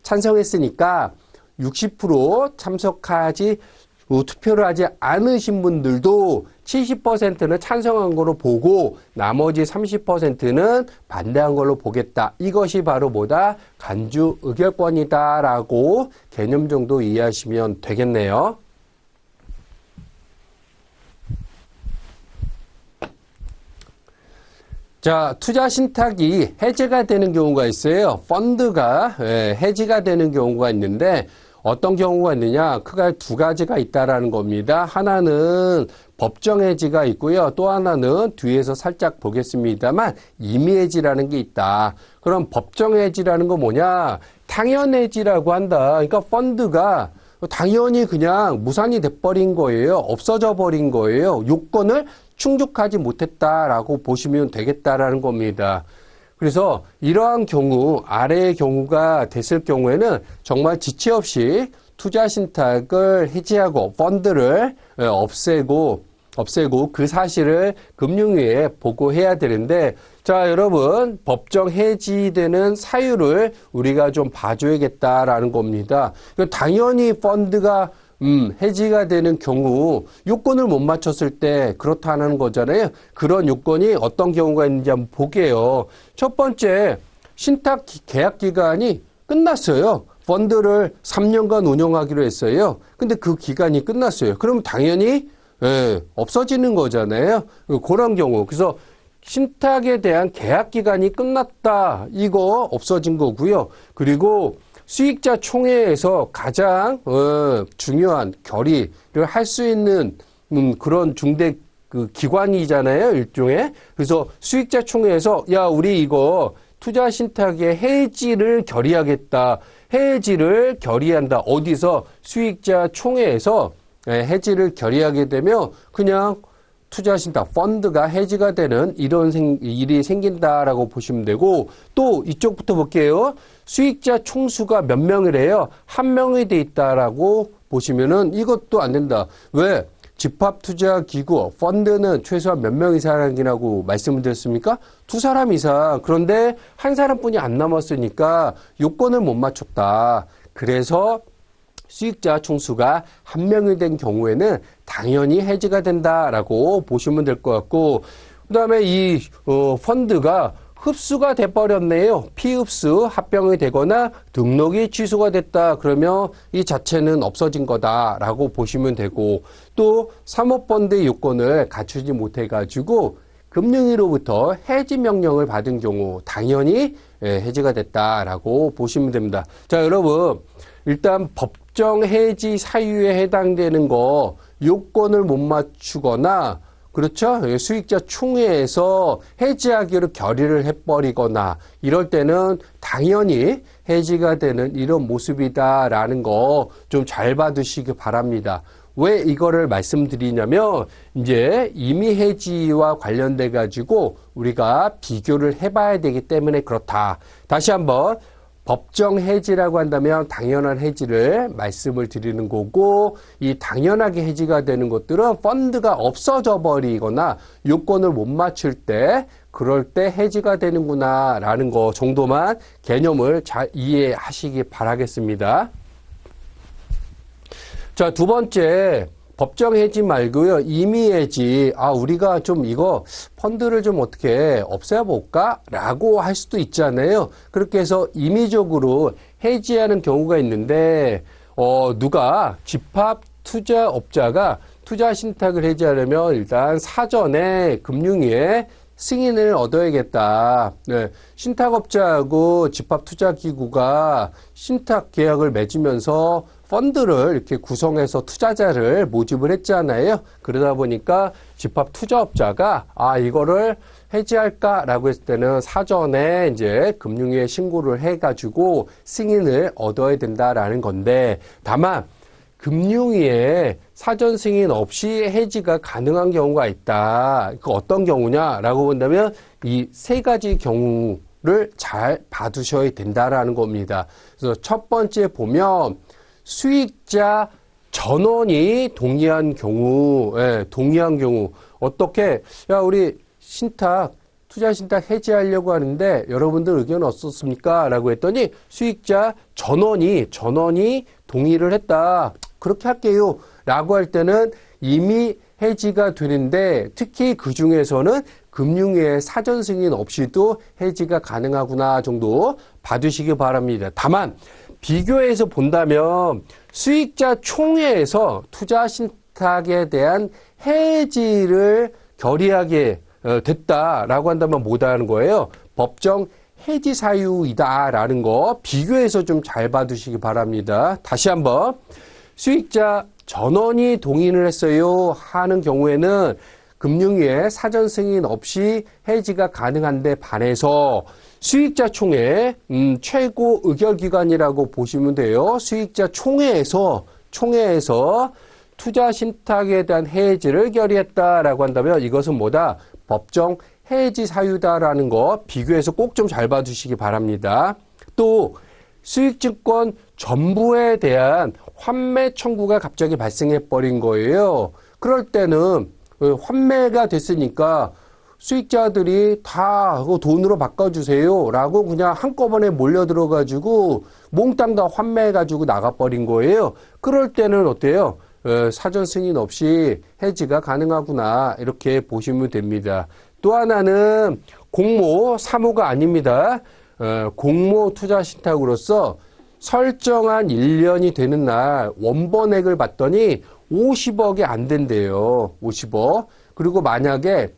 찬성했으니까 60% 투표를 하지 않으신 분들도 70%는 찬성한 걸로 보고 나머지 30%는 반대한 걸로 보겠다. 이것이 바로 뭐다? 간주 의결권이다라고 개념 정도 이해하시면 되겠네요. 자, 투자 신탁이 해지가 되는 경우가 있어요. 펀드가 해지가 되는 경우가 있는데 어떤 경우가 있느냐? 크게 두 가지가 있다라는 겁니다. 하나는 법정 해지가 있고요. 또 하나는 뒤에서 살짝 보겠습니다만 임의 해지라는 게 있다. 그럼 법정 해지라는 거 뭐냐? 당연해지라고 한다. 그러니까 펀드가 당연히 그냥 무산이 돼버린 거예요. 없어져 버린 거예요. 요건을 충족하지 못했다라고 보시면 되겠다라는 겁니다. 그래서 이러한 경우, 아래의 경우가 됐을 경우에는 정말 지체 없이 투자 신탁을 해지하고 펀드를 없애고 그 사실을 금융위에 보고해야 되는데, 자, 여러분, 법정 해지되는 사유를 우리가 좀 봐줘야겠다라는 겁니다. 당연히 펀드가 해지가 되는 경우 요건을 못 맞췄을 때 그렇다는 거잖아요. 그런 요건이 어떤 경우가 있는지 한번 볼게요. 첫 번째, 신탁 계약 기간이 끝났어요. 펀드를 3년간 운영하기로 했어요. 근데 그 기간이 끝났어요. 그럼 당연히 없어지는 거잖아요. 그런 경우. 그래서 신탁에 대한 계약 기간이 끝났다. 이거 없어진 거고요. 그리고 수익자 총회에서 가장 중요한 결의를 할 수 있는 그런 중대 그 기관이잖아요. 일종의. 그래서 수익자 총회에서 야, 우리 이거 투자 신탁의 해지를 결의하겠다. 해지를 결의한다. 어디서? 수익자 총회에서 해지를 결의하게 되면 그냥 투자 신탁 펀드가 해지가 되는 이런 일이 생긴다라고 보시면 되고, 또 이쪽부터 볼게요. 수익자 총수가 몇 명이래요? 1명이 돼 있다라고 보시면은 이것도 안 된다. 왜? 집합투자기구, 펀드는 최소한 몇 명 이상이라고 말씀을 드렸습니까? 2사람 이상. 그런데 한 사람뿐이 안 남았으니까 요건을 못 맞췄다. 그래서 수익자 총수가 1명이 된 경우에는 당연히 해지가 된다라고 보시면 될 것 같고, 그 다음에 이 펀드가 흡수가 돼버렸네요. 피흡수, 합병이 되거나 등록이 취소가 됐다. 그러면 이 자체는 없어진 거다라고 보시면 되고, 또 사모펀드의 요건을 갖추지 못해가지고 금융위로부터 해지 명령을 받은 경우 당연히 해지가 됐다라고 보시면 됩니다. 자, 여러분, 일단 법정 해지 사유에 해당되는 거 요건을 못 맞추거나, 그렇죠? 수익자 총회에서 해지하기로 결의를 해버리거나 이럴 때는 당연히 해지가 되는 이런 모습이다라는 거 좀 잘 봐두시기 바랍니다. 왜 이거를 말씀드리냐면 이제 임의 해지와 관련돼 가지고 우리가 비교를 해봐야 되기 때문에 그렇다. 다시 한번 법정 해지라고 한다면 당연한 해지를 말씀을 드리는 거고, 이 당연하게 해지가 되는 것들은 펀드가 없어져 버리거나 요건을 못 맞출 때 그럴 때 해지가 되는구나 라는 거 정도만 개념을 잘 이해하시기 바라겠습니다. 자, 두 번째, 법정 해지 말고요. 임의 해지. 우리가 좀 이거 펀드를 좀 어떻게 없애볼까? 라고 할 수도 있잖아요. 그렇게 해서 임의적으로 해지하는 경우가 있는데, 누가 집합 투자업자가 투자 신탁을 해지하려면 일단 사전에 금융위에 승인을 얻어야겠다. 네. 신탁업자하고 집합투자기구가 신탁 계약을 맺으면서 펀드를 이렇게 구성해서 투자자를 모집을 했잖아요. 그러다 보니까 집합투자업자가 이거를 해지할까라고 했을 때는 사전에 이제 금융위에 신고를 해가지고 승인을 얻어야 된다라는 건데, 다만 금융위에 사전 승인 없이 해지가 가능한 경우가 있다. 그 어떤 경우냐라고 본다면 이 세 가지 경우를 잘 봐두셔야 된다라는 겁니다. 그래서 첫 번째 보면 수익자 전원이 동의한 경우, 동의한 경우 어떻게 우리 신탁 투자 신탁 해지하려고 하는데 여러분들 의견 어떻습니까? 라고 했더니 수익자 전원이 동의를 했다. 그렇게 할게요. 라고 할 때는 이미 해지가 되는데, 특히 그 중에서는 금융위의 사전 승인 없이도 해지가 가능하구나 정도 봐두시기 바랍니다. 다만 비교해서 본다면 수익자 총회에서 투자 신탁에 대한 해지를 결의하게 됐다라고 한다면 뭐다는 거예요? 법정 해지 사유이다라는 거 비교해서 좀 잘 봐두시기 바랍니다. 다시 한번 수익자 전원이 동의를 했어요 하는 경우에는 금융위의 사전 승인 없이 해지가 가능한데 반해서 수익자 총회 최고 의결기관이라고 보시면 돼요. 수익자 총회에서 투자 신탁에 대한 해지를 결의했다라고 한다면 이것은 뭐다? 법정 해지 사유다라는 거 비교해서 꼭 좀 잘 봐주시기 바랍니다. 또 수익증권 전부에 대한 환매 청구가 갑자기 발생해 버린 거예요. 그럴 때는 환매가 됐으니까 수익자들이 다 돈으로 바꿔주세요 라고 그냥 한꺼번에 몰려들어가지고 몽땅 다 환매해가지고 나가버린 거예요. 그럴 때는 어때요? 사전 승인 없이 해지가 가능하구나 이렇게 보시면 됩니다. 또 하나는 공모, 사모가 아닙니다. 공모 투자 신탁으로서 설정한 1년이 되는 날 원본액을 봤더니 50억이 안 된대요. 50억. 그리고 만약에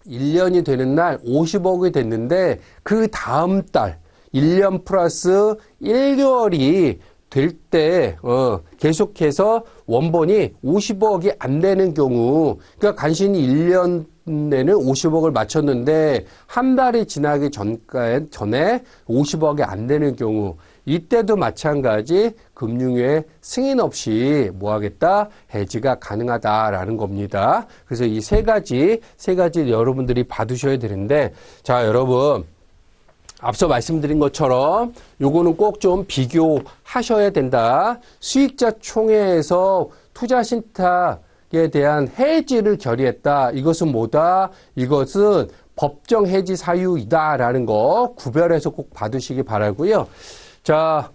1년이 되는 날 50억이 됐는데 그 다음 달 1년 플러스 1개월이 될 때 계속해서 원본이 50억이 안 되는 경우 그러니까 간신히 1년 내는 50억을 맞췄는데 한 달이 지나기 전에 50억이 안 되는 경우 이때도 마찬가지 금융위의 승인 없이 뭐 하겠다? 해지가 가능하다라는 겁니다. 그래서 이 세 가지 여러분들이 봐두셔야 되는데 자 여러분 앞서 말씀드린 것처럼 요거는 꼭 좀 비교하셔야 된다. 수익자 총회에서 투자 신탁에 대한 해지를 결의했다. 이것은 뭐다? 이것은 법정 해지 사유이다라는 거 구별해서 꼭 봐두시기 바라고요. 자,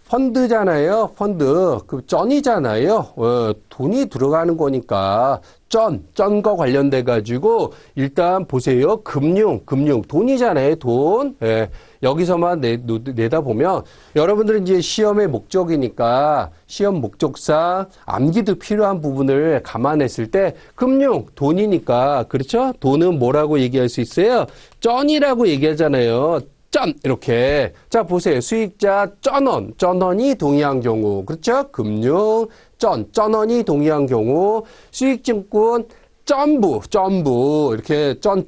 펀드잖아요. 펀드. 그 쩐이잖아요. 돈이 들어가는 거니까 쩐과 관련돼 가지고 일단 보세요. 금융 돈이잖아요. 돈. 예. 여기서만 내다 보면 여러분들은 이제 시험의 목적이니까 시험 목적상 암기도 필요한 부분을 감안했을 때 금융 돈이니까 그렇죠? 돈은 뭐라고 얘기할 수 있어요? 쩐이라고 얘기하잖아요. 쩐 이렇게 자 보세요. 수익자 쩐원이 동의한 경우 그렇죠? 금융 쩐원이 동의한 경우 수익증권 점부 이렇게 쩐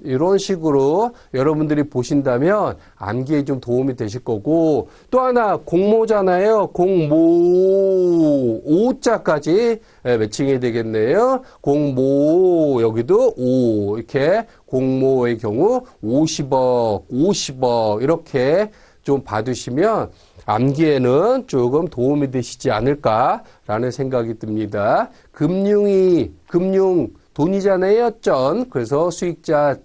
이런 식으로 여러분들이 보신다면 암기에 좀 도움이 되실 거고 또 하나 공모잖아요. 공모 오자까지 매칭이 되겠네요. 공모 여기도 오 이렇게 공모의 경우 50억 이렇게 좀 봐두시면 암기에는 조금 도움이 되시지 않을까라는 생각이 듭니다. 금융 돈이잖아요. 그래서 수익자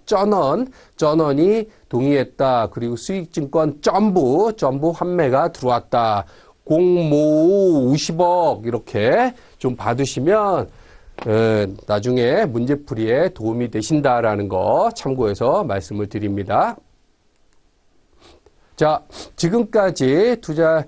쩐원이 동의했다. 그리고 수익증권 점부 환매가 들어왔다. 공모 50억 이렇게 좀 봐두시면 나중에 문제풀이에 도움이 되신다라는 거 참고해서 말씀을 드립니다. 자, 지금까지 투자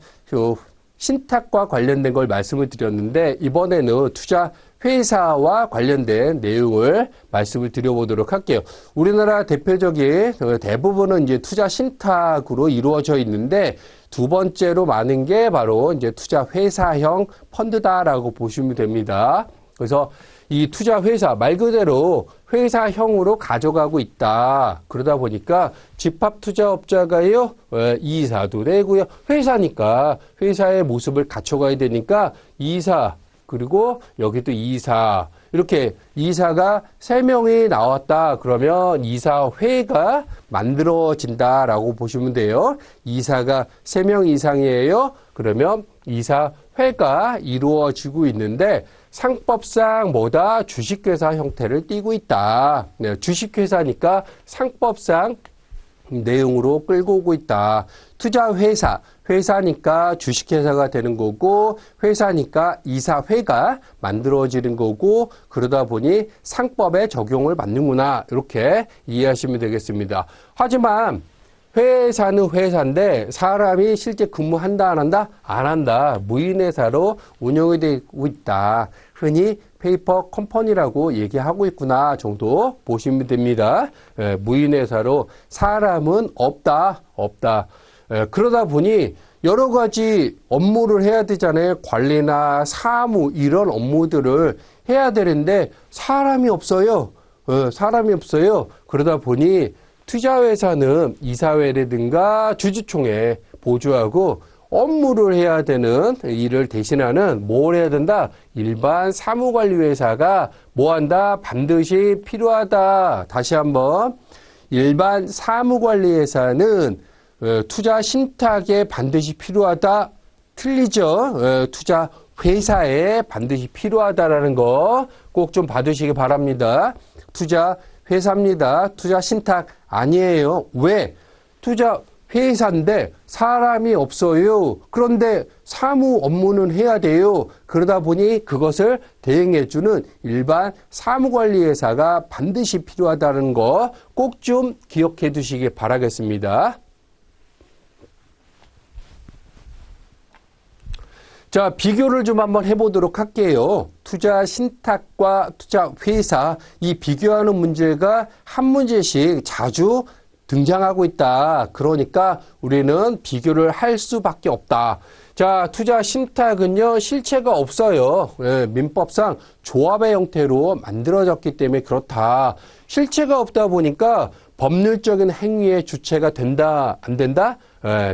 신탁과 관련된 걸 말씀을 드렸는데 이번에는 투자 회사와 관련된 내용을 말씀을 드려보도록 할게요. 우리나라 대표적인 대부분은 이제 투자 신탁으로 이루어져 있는데 두 번째로 많은 게 바로 이제 투자 회사형 펀드다라고 보시면 됩니다. 그래서 이 투자 회사 말 그대로 회사형으로 가져가고 있다. 그러다 보니까 집합투자업자가요 이사도 내고요. 회사니까 회사의 모습을 갖춰가야 되니까 이사 그리고 여기도 이사 이렇게 이사가 3명이 나왔다. 그러면 이사회가 만들어진다라고 보시면 돼요. 이사가 3명 이상이에요. 그러면 이사회가 이루어지고 있는데 상법상 뭐다? 주식회사 형태를 띠고 있다. 네, 주식회사니까 상법상 내용으로 끌고 오고 있다. 회사니까 주식회사가 되는 거고 회사니까 이사회가 만들어지는 거고 그러다 보니 상법에 적용을 받는구나 이렇게 이해하시면 되겠습니다. 하지만 회사는 회사인데 사람이 실제 근무한다 안 한다? 안 한다. 무인회사로 운영이 되고 있다. 흔히 페이퍼 컴퍼니라고 얘기하고 있구나 정도 보시면 됩니다. 무인회사로 사람은 없다. 그러다 보니 여러 가지 업무를 해야 되잖아요. 관리나 사무 이런 업무들을 해야 되는데 사람이 없어요. 사람이 없어요. 그러다 보니 투자회사는 이사회라든가 주주총회 보조하고 업무를 해야 되는 일을 대신하는 뭘 해야 된다? 일반 사무관리회사가 뭐 한다? 반드시 필요하다. 다시 한번. 일반 사무관리회사는 투자 신탁에 반드시 필요하다. 틀리죠? 투자 회사에 반드시 필요하다라는 거 꼭 좀 봐두시기 바랍니다. 투자 회사입니다. 투자 신탁 아니에요. 왜? 투자 회사인데 사람이 없어요. 그런데 사무 업무는 해야 돼요. 그러다 보니 그것을 대행해주는 일반 사무관리회사가 반드시 필요하다는 거 꼭 좀 기억해 두시기 바라겠습니다. 자, 비교를 좀 한번 해보도록 할게요. 투자 신탁과 투자 회사, 이 비교하는 문제가 한 문제씩 자주 등장하고 있다. 그러니까 우리는 비교를 할 수밖에 없다. 자, 투자 신탁은요, 실체가 없어요. 민법상 조합의 형태로 만들어졌기 때문에 그렇다. 실체가 없다 보니까 법률적인 행위의 주체가 된다, 안 된다?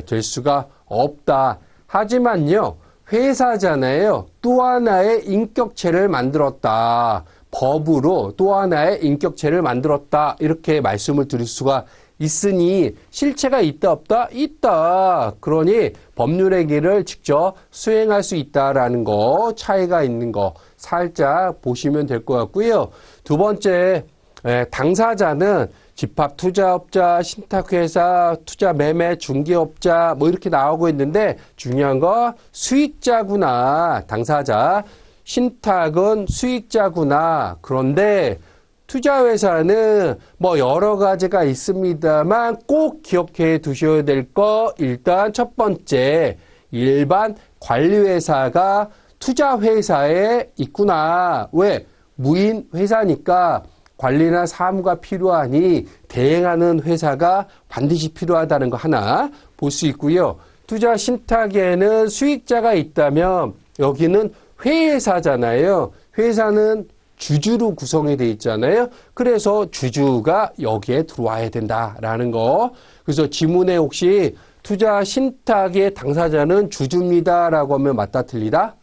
될 수가 없다. 하지만요, 회사잖아요. 또 하나의 인격체를 만들었다. 법으로 또 하나의 인격체를 만들었다. 이렇게 말씀을 드릴 수가 있으니 실체가 있다 없다? 있다. 그러니 법률의 길을 직접 수행할 수 있다라는 거, 차이가 있는 거 살짝 보시면 될 것 같고요. 두 번째, 당사자는 집합투자업자, 신탁회사, 투자매매, 중개업자 뭐 이렇게 나오고 있는데 중요한 거 수익자구나. 당사자, 신탁은 수익자구나. 그런데 투자회사는 뭐 여러 가지가 있습니다만 꼭 기억해 두셔야 될 거 일단 첫 번째 일반 관리회사가 투자회사에 있구나. 왜? 무인회사니까 관리나 사무가 필요하니 대행하는 회사가 반드시 필요하다는 거 하나 볼 수 있고요. 투자 신탁에는 수익자가 있다면 여기는 회사잖아요. 회사는 주주로 구성이 돼 있잖아요. 그래서 주주가 여기에 들어와야 된다라는 거. 그래서 지문에 혹시 투자 신탁의 당사자는 주주입니다라고 하면 맞다 틀리다?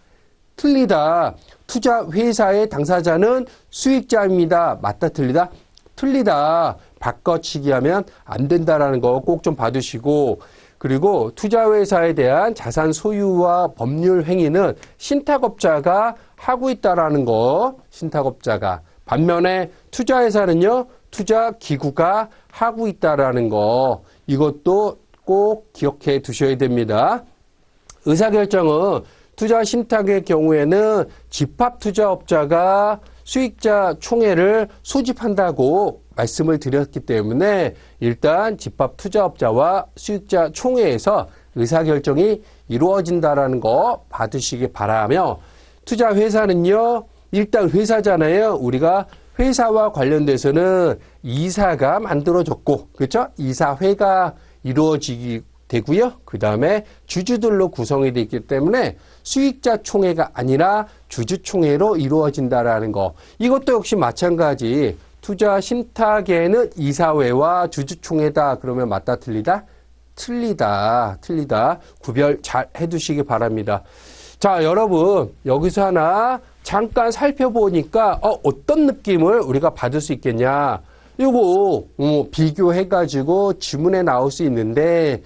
틀리다. 투자 회사의 당사자는 수익자입니다. 맞다 틀리다? 틀리다. 바꿔치기 하면 안 된다라는 거 꼭 좀 봐두시고 그리고 투자회사에 대한 자산 소유와 법률 행위는 신탁업자가 하고 있다라는 거, 신탁업자가. 반면에 투자회사는요, 투자기구가 하고 있다라는 거, 이것도 꼭 기억해 두셔야 됩니다. 의사결정은 투자 신탁의 경우에는 집합투자업자가 수익자 총회를 소집한다고 말씀을 드렸기 때문에 일단 집합투자업자와 수익자 총회에서 의사결정이 이루어진다라는 거 봐두시기 바라며 투자회사는요, 일단 회사잖아요. 우리가 회사와 관련돼서는 이사가 만들어졌고, 그렇죠? 이사회가 이루어지기 되고요. 그 다음에 주주들로 구성이 되어 있기 때문에 수익자 총회가 아니라 주주총회로 이루어진다라는 거. 이것도 역시 마찬가지. 투자 신탁에는 이사회와 주주총회다. 그러면 맞다 틀리다? 틀리다. 틀리다. 구별 잘 해두시기 바랍니다. 자, 여러분 여기서 하나 잠깐 살펴보니까 어떤 느낌을 우리가 받을 수 있겠냐. 요거 비교해가지고 지문에 나올 수 있는데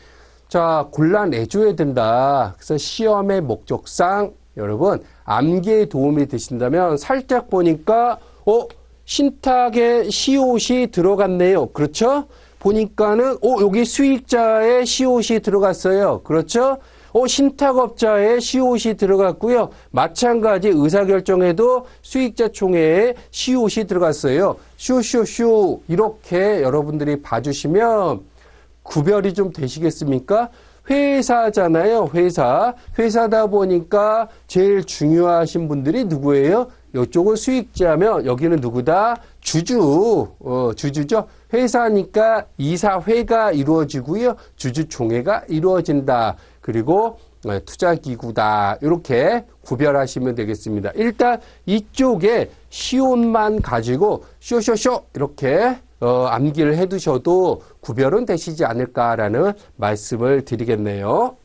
자, 골라내줘야 된다. 그래서 시험의 목적상 여러분 암기에 도움이 되신다면 살짝 보니까 신탁에 시옷이 들어갔네요. 그렇죠? 보니까는 여기 수익자의 시옷이 들어갔어요. 그렇죠? 신탁업자의 시옷이 들어갔고요. 마찬가지 의사결정에도 수익자 총회에 시옷이 들어갔어요. 쇼 이렇게 여러분들이 봐주시면 구별이 좀 되시겠습니까? 회사잖아요. 회사다 보니까 제일 중요하신 분들이 누구예요? 이쪽은 수익자면 여기는 누구다? 주주죠. 회사니까 이사회가 이루어지고요. 주주총회가 이루어진다. 그 그리고 투자기구다. 이렇게 구별하시면 되겠습니다. 일단 이쪽에 시온만 가지고 쇼쇼쇼 이렇게 암기를 해두셔도 구별은 되시지 않을까라는 말씀을 드리겠네요.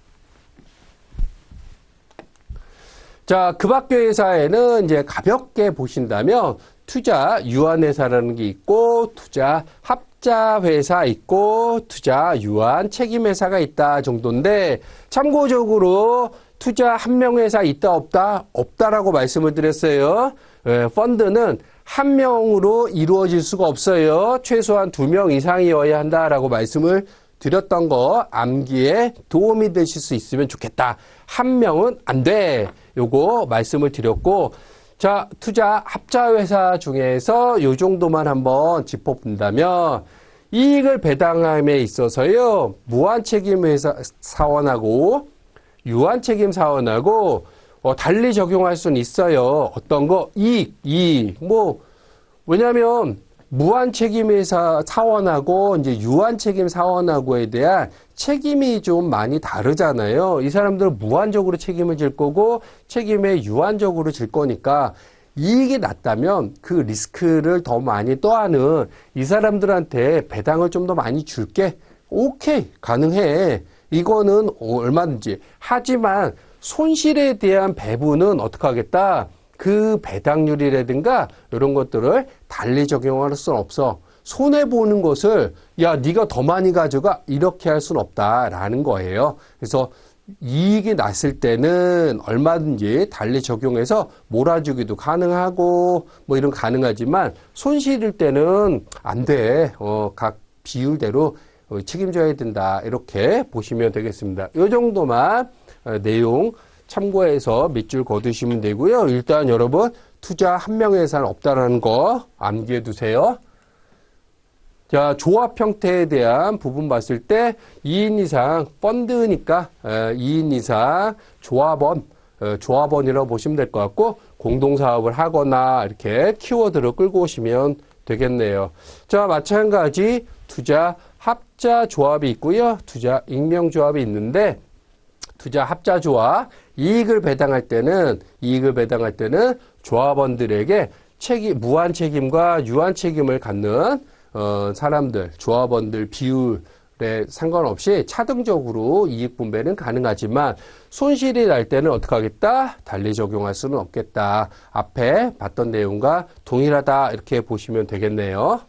자, 그 밖의 회사에는 이제 가볍게 보신다면 투자 유한회사라는 게 있고 투자 합자회사 있고 투자 유한 책임회사가 있다 정도인데 참고적으로 투자 한명회사 있다 없다? 없다라고 말씀을 드렸어요. 펀드는 한 명으로 이루어질 수가 없어요. 최소한 2명 이상이어야 한다라고 말씀을 드렸던 거 암기에 도움이 되실 수 있으면 좋겠다. 한 명은 안 돼. 요거 말씀을 드렸고 자, 투자 합자회사 중에서 요 정도만 한번 짚어본다면 이익을 배당함에 있어서요. 무한책임회사 사원하고 유한책임사원하고 달리 적용할 수는 있어요. 어떤 거? 이익. 왜냐면 무한책임회사 사원하고 이제 유한책임 사원하고에 대한 책임이 좀 많이 다르잖아요. 이 사람들은 무한적으로 책임을 질 거고 책임에 유한적으로 질 거니까 이익이 낮다면 그 리스크를 더 많이 떠안은 이 사람들한테 배당을 좀 더 많이 줄게. 오케이, 가능해. 이거는 얼마든지. 하지만 손실에 대한 배분은 어떻게 하겠다? 그 배당률이라든가 이런 것들을 달리 적용할 수는 없어. 손해보는 것을 야 네가 더 많이 가져가 이렇게 할 수는 없다라는 거예요. 그래서 이익이 났을 때는 얼마든지 달리 적용해서 몰아주기도 가능하고 뭐 이런 가능하지만 손실일 때는 안 돼. 각 비율대로 책임져야 된다. 이렇게 보시면 되겠습니다. 이 정도만 내용 참고해서 밑줄 거두시면 되고요. 일단 여러분 투자 한명회사는 없다라는 거 암기해 두세요. 자, 조합 형태에 대한 부분 봤을 때 2인 이상 펀드니까 2인 이상 조합원이라고 보시면 될 것 같고 공동사업을 하거나 이렇게 키워드로 끌고 오시면 되겠네요. 자, 마찬가지 투자 합자 조합이 있고요. 투자 익명조합이 있는데 투자 합자 조합 이익을 배당할 때는 조합원들에게 무한 책임과 유한 책임을 갖는 사람들, 조합원들 비율에 상관없이 차등적으로 이익 분배는 가능하지만 손실이 날 때는 어떻게 하겠다? 달리 적용할 수는 없겠다. 앞에 봤던 내용과 동일하다 이렇게 보시면 되겠네요.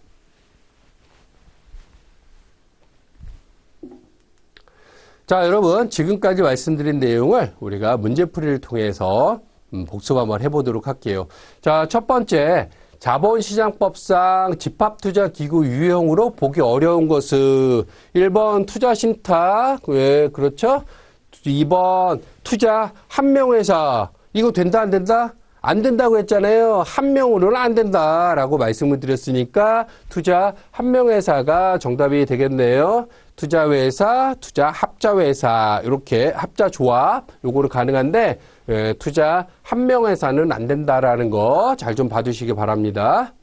자, 여러분 지금까지 말씀드린 내용을 우리가 문제풀이를 통해서 복습 한번 해보도록 할게요. 자, 첫 번째 자본시장법상 집합투자기구 유형으로 보기 어려운 것은 1번 투자신탁, 왜 그렇죠? 2번 투자 한명회사. 이거 된다 안 된다? 안 된다고 했잖아요. 한 명으로는 안 된다라고 말씀을 드렸으니까 투자 한명회사가 정답이 되겠네요. 투자회사, 투자 합자회사 이렇게 합자조합 요거는 가능한데 투자 한명회사는 안 된다라는 거 잘 좀 봐주시기 바랍니다.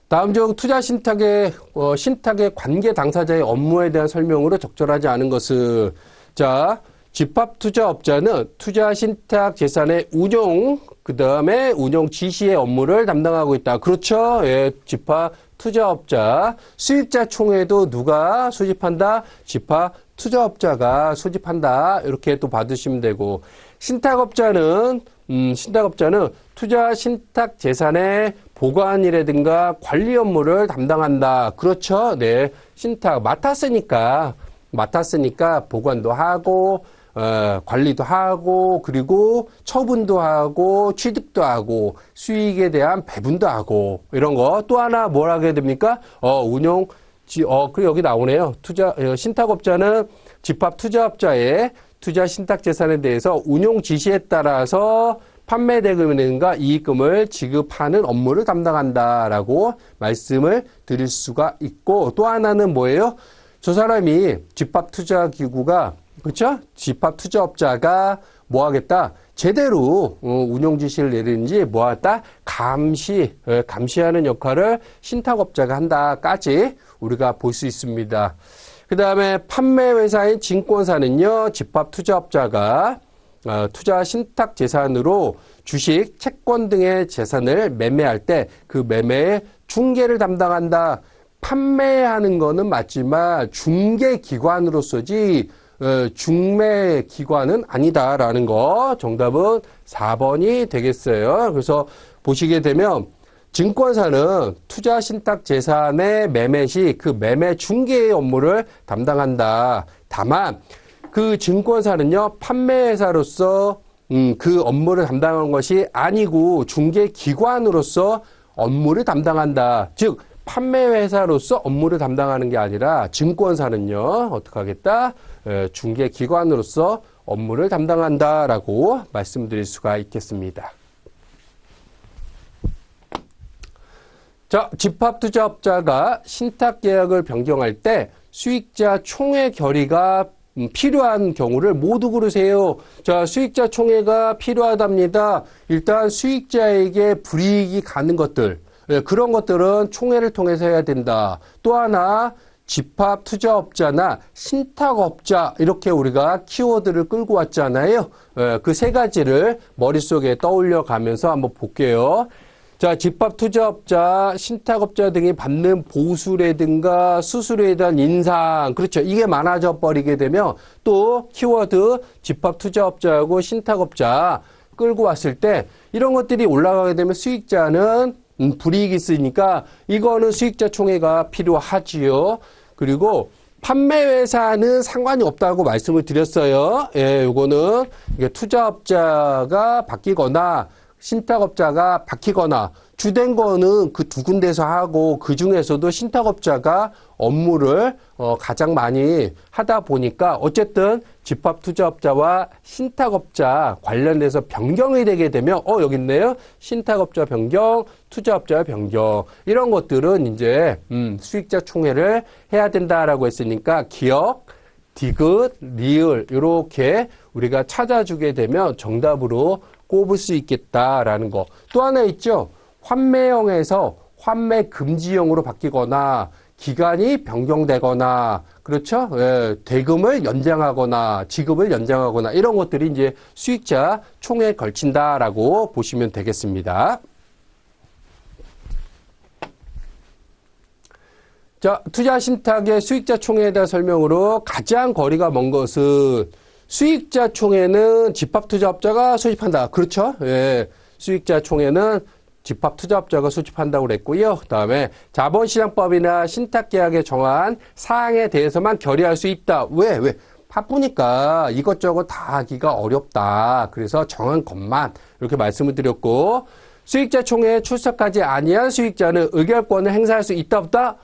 다음 중 투자 신탁의 관계 당사자의 업무에 대한 설명으로 적절하지 않은 것은 자 집합투자업자는 투자 신탁 재산의 운용 그 다음에 운용 지시의 업무를 담당하고 있다. 그렇죠? 예, 집합투자업자 수익자 총회도 누가 수집한다? 집합투자업자가 수집한다. 이렇게 또 받으시면 되고 신탁업자는 투자 신탁 재산의 보관이라든가 관리 업무를 담당한다. 그렇죠? 네, 신탁 맡았으니까 보관도 하고 관리도 하고 그리고 처분도 하고 취득도 하고 수익에 대한 배분도 하고 이런 거. 또 하나 뭘 하게 됩니까? 그리고 여기 나오네요. 신탁업자는 집합투자업자의 투자 신탁 재산에 대해서 운용 지시에 따라서 판매 대금이라든가 이익금을 지급하는 업무를 담당한다라고 말씀을 드릴 수가 있고 또 하나는 뭐예요? 저 사람이 집합투자기구가 그렇죠? 집합투자업자가 뭐 하겠다? 제대로 운용 지시를 내리는지 뭐 하겠다? 감시하는 역할을 신탁업자가 한다까지 우리가 볼 수 있습니다. 그 다음에 판매회사인 증권사는요, 집합투자업자가 투자 신탁재산으로 주식, 채권 등의 재산을 매매할 때 그 매매의 중개를 담당한다. 판매하는 거는 맞지만 중개기관으로서지 중매기관은 아니다라는 거. 정답은 4번이 되겠어요. 그래서 보시게 되면 증권사는 투자 신탁 재산의 매매 시 그 매매 중개의 업무를 담당한다. 다만 그 증권사는요, 판매회사로서 그 업무를 담당하는 것이 아니고 중개기관으로서 업무를 담당한다. 즉 판매회사로서 업무를 담당하는 게 아니라 증권사는요, 어떻게 하겠다? 중개기관으로서 업무를 담당한다라고 말씀드릴 수가 있겠습니다. 자, 집합투자업자가 신탁계약을 변경할 때 수익자 총회 결의가 필요한 경우를 모두 고르세요. 자, 수익자 총회가 필요하답니다. 일단 수익자에게 불이익이 가는 것들, 그런 것들은 총회를 통해서 해야 된다. 또 하나, 집합투자업자나 신탁업자, 이렇게 우리가 키워드를 끌고 왔잖아요. 그 세 가지를 머릿속에 떠올려 가면서 한번 볼게요. 자, 집합투자업자, 신탁업자 등이 받는 보수라든가 수수료에 대한 인상, 그렇죠. 이게 많아져 버리게 되면 또 키워드 집합투자업자하고 신탁업자 끌고 왔을 때 이런 것들이 올라가게 되면 수익자는 불이익이 있으니까 이거는 수익자 총회가 필요하지요. 그리고 판매회사는 상관이 없다고 말씀을 드렸어요. 예, 요거는 이게 투자업자가 바뀌거나 신탁업자가 바뀌거나 주된 거는 그 두 군데서 하고 그 중에서도 신탁업자가 업무를 가장 많이 하다 보니까 어쨌든 집합투자업자와 신탁업자 관련돼서 변경이 되게 되면 여기 있네요. 신탁업자 변경, 투자업자 변경 이런 것들은 이제 수익자 총회를 해야 된다라고 했으니까 기억, 디귿, 리을 이렇게 우리가 찾아주게 되면 정답으로 꼽을 수 있겠다라는 거. 또 하나 있죠. 환매형에서 환매 금지형으로 바뀌거나 기간이 변경되거나 그렇죠. 예, 대금을 연장하거나 지급을 연장하거나 이런 것들이 이제 수익자 총회에 걸친다라고 보시면 되겠습니다. 자, 투자 신탁의 수익자 총회에 대한 설명으로 가장 거리가 먼 것은 수익자 총회는 집합투자업자가 수집한다. 그렇죠? 예. 수익자 총회는 집합투자업자가 수집한다고 그랬고요. 그 다음에 자본시장법이나 신탁계약에 정한 사항에 대해서만 결의할 수 있다. 왜? 바쁘니까 이것저것 다 하기가 어렵다. 그래서 정한 것만 이렇게 말씀을 드렸고 수익자 총회에 출석하지 아니한 수익자는 의결권을 행사할 수 있다 없다?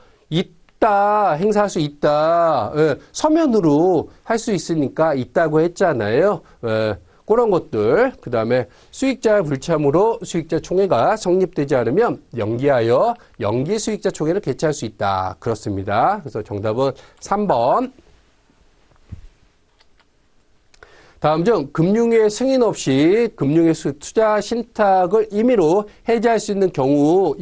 행사할 수 있다. 예, 서면으로 할 수 있으니까 있다고 했잖아요. 예, 그런 것들. 그 다음에 수익자 불참으로 수익자 총회가 성립되지 않으면 연기하여 연기 수익자 총회를 개최할 수 있다. 그렇습니다. 그래서 정답은 3번. 다음 중 금융의 승인 없이 금융의 투자 신탁을 임의로 해지할 수 있는 경우,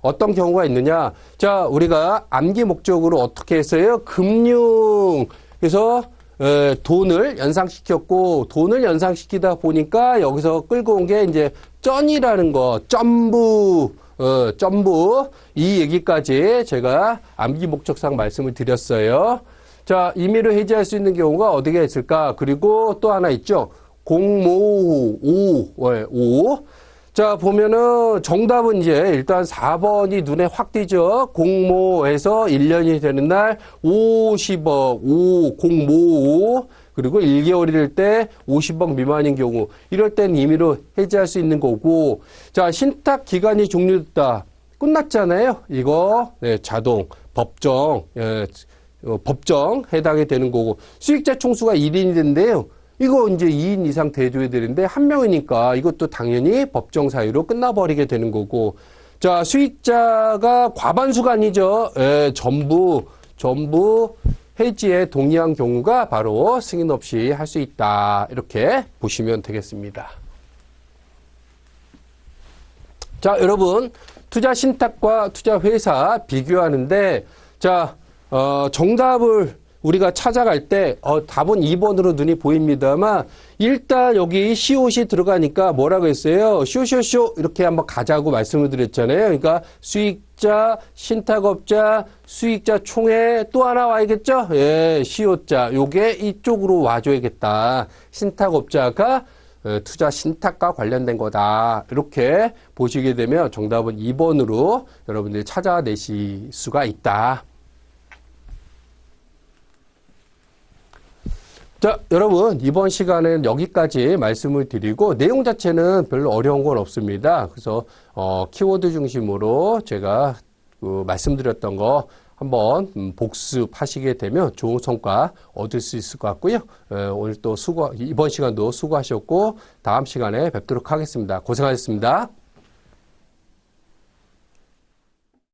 어떤 경우가 있느냐? 자, 우리가 암기 목적으로 어떻게 했어요? 그래서 돈을 연상시켰고, 돈을 연상시키다 보니까 여기서 끌고 온 게 이제 쩐이라는 거, 점부. 이 얘기까지 제가 암기 목적상 말씀을 드렸어요. 자, 임의로 해지할 수 있는 경우가 어디가 있을까? 그리고 또 하나 있죠. 공모 5. 자, 보면은 정답은 이제 일단 4번이 눈에 확 띄죠. 공모에서 1년이 되는 날 50억, 공모 5. 그리고 1개월이 될 때 50억 미만인 경우. 이럴 땐 임의로 해지할 수 있는 거고. 자, 신탁 기간이 종료됐다. 끝났잖아요. 이거, 네, 자동, 법정 해당이 되는 거고. 수익자 총수가 1인이 된대요. 이거 이제 2인 이상 대줘야 되는데 한 명이니까 이것도 당연히 법정 사유로 끝나버리게 되는 거고. 자, 수익자가 과반수가 아니죠. 전부 해지에 동의한 경우가 바로 승인 없이 할 수 있다. 이렇게 보시면 되겠습니다. 자, 여러분 투자 신탁과 투자 회사 비교하는데 자, 정답을 우리가 찾아갈 때 답은 2번으로 눈이 보입니다만 일단 여기 시옷이 들어가니까 뭐라고 했어요? 쇼쇼쇼 이렇게 한번 가자고 말씀을 드렸잖아요. 그러니까 수익자, 신탁업자, 수익자 총회 또 하나 와야겠죠? 예, 시옷자. 요게 이쪽으로 와줘야겠다. 신탁업자가 투자 신탁과 관련된 거다. 이렇게 보시게 되면 정답은 2번으로 여러분들이 찾아내실 수가 있다. 자, 여러분 이번 시간은 여기까지 말씀을 드리고 내용 자체는 별로 어려운 건 없습니다. 그래서 키워드 중심으로 제가 말씀드렸던 거 한번 복습하시게 되면 좋은 성과 얻을 수 있을 것 같고요. 오늘 또 이번 시간도 수고하셨고 다음 시간에 뵙도록 하겠습니다. 고생하셨습니다.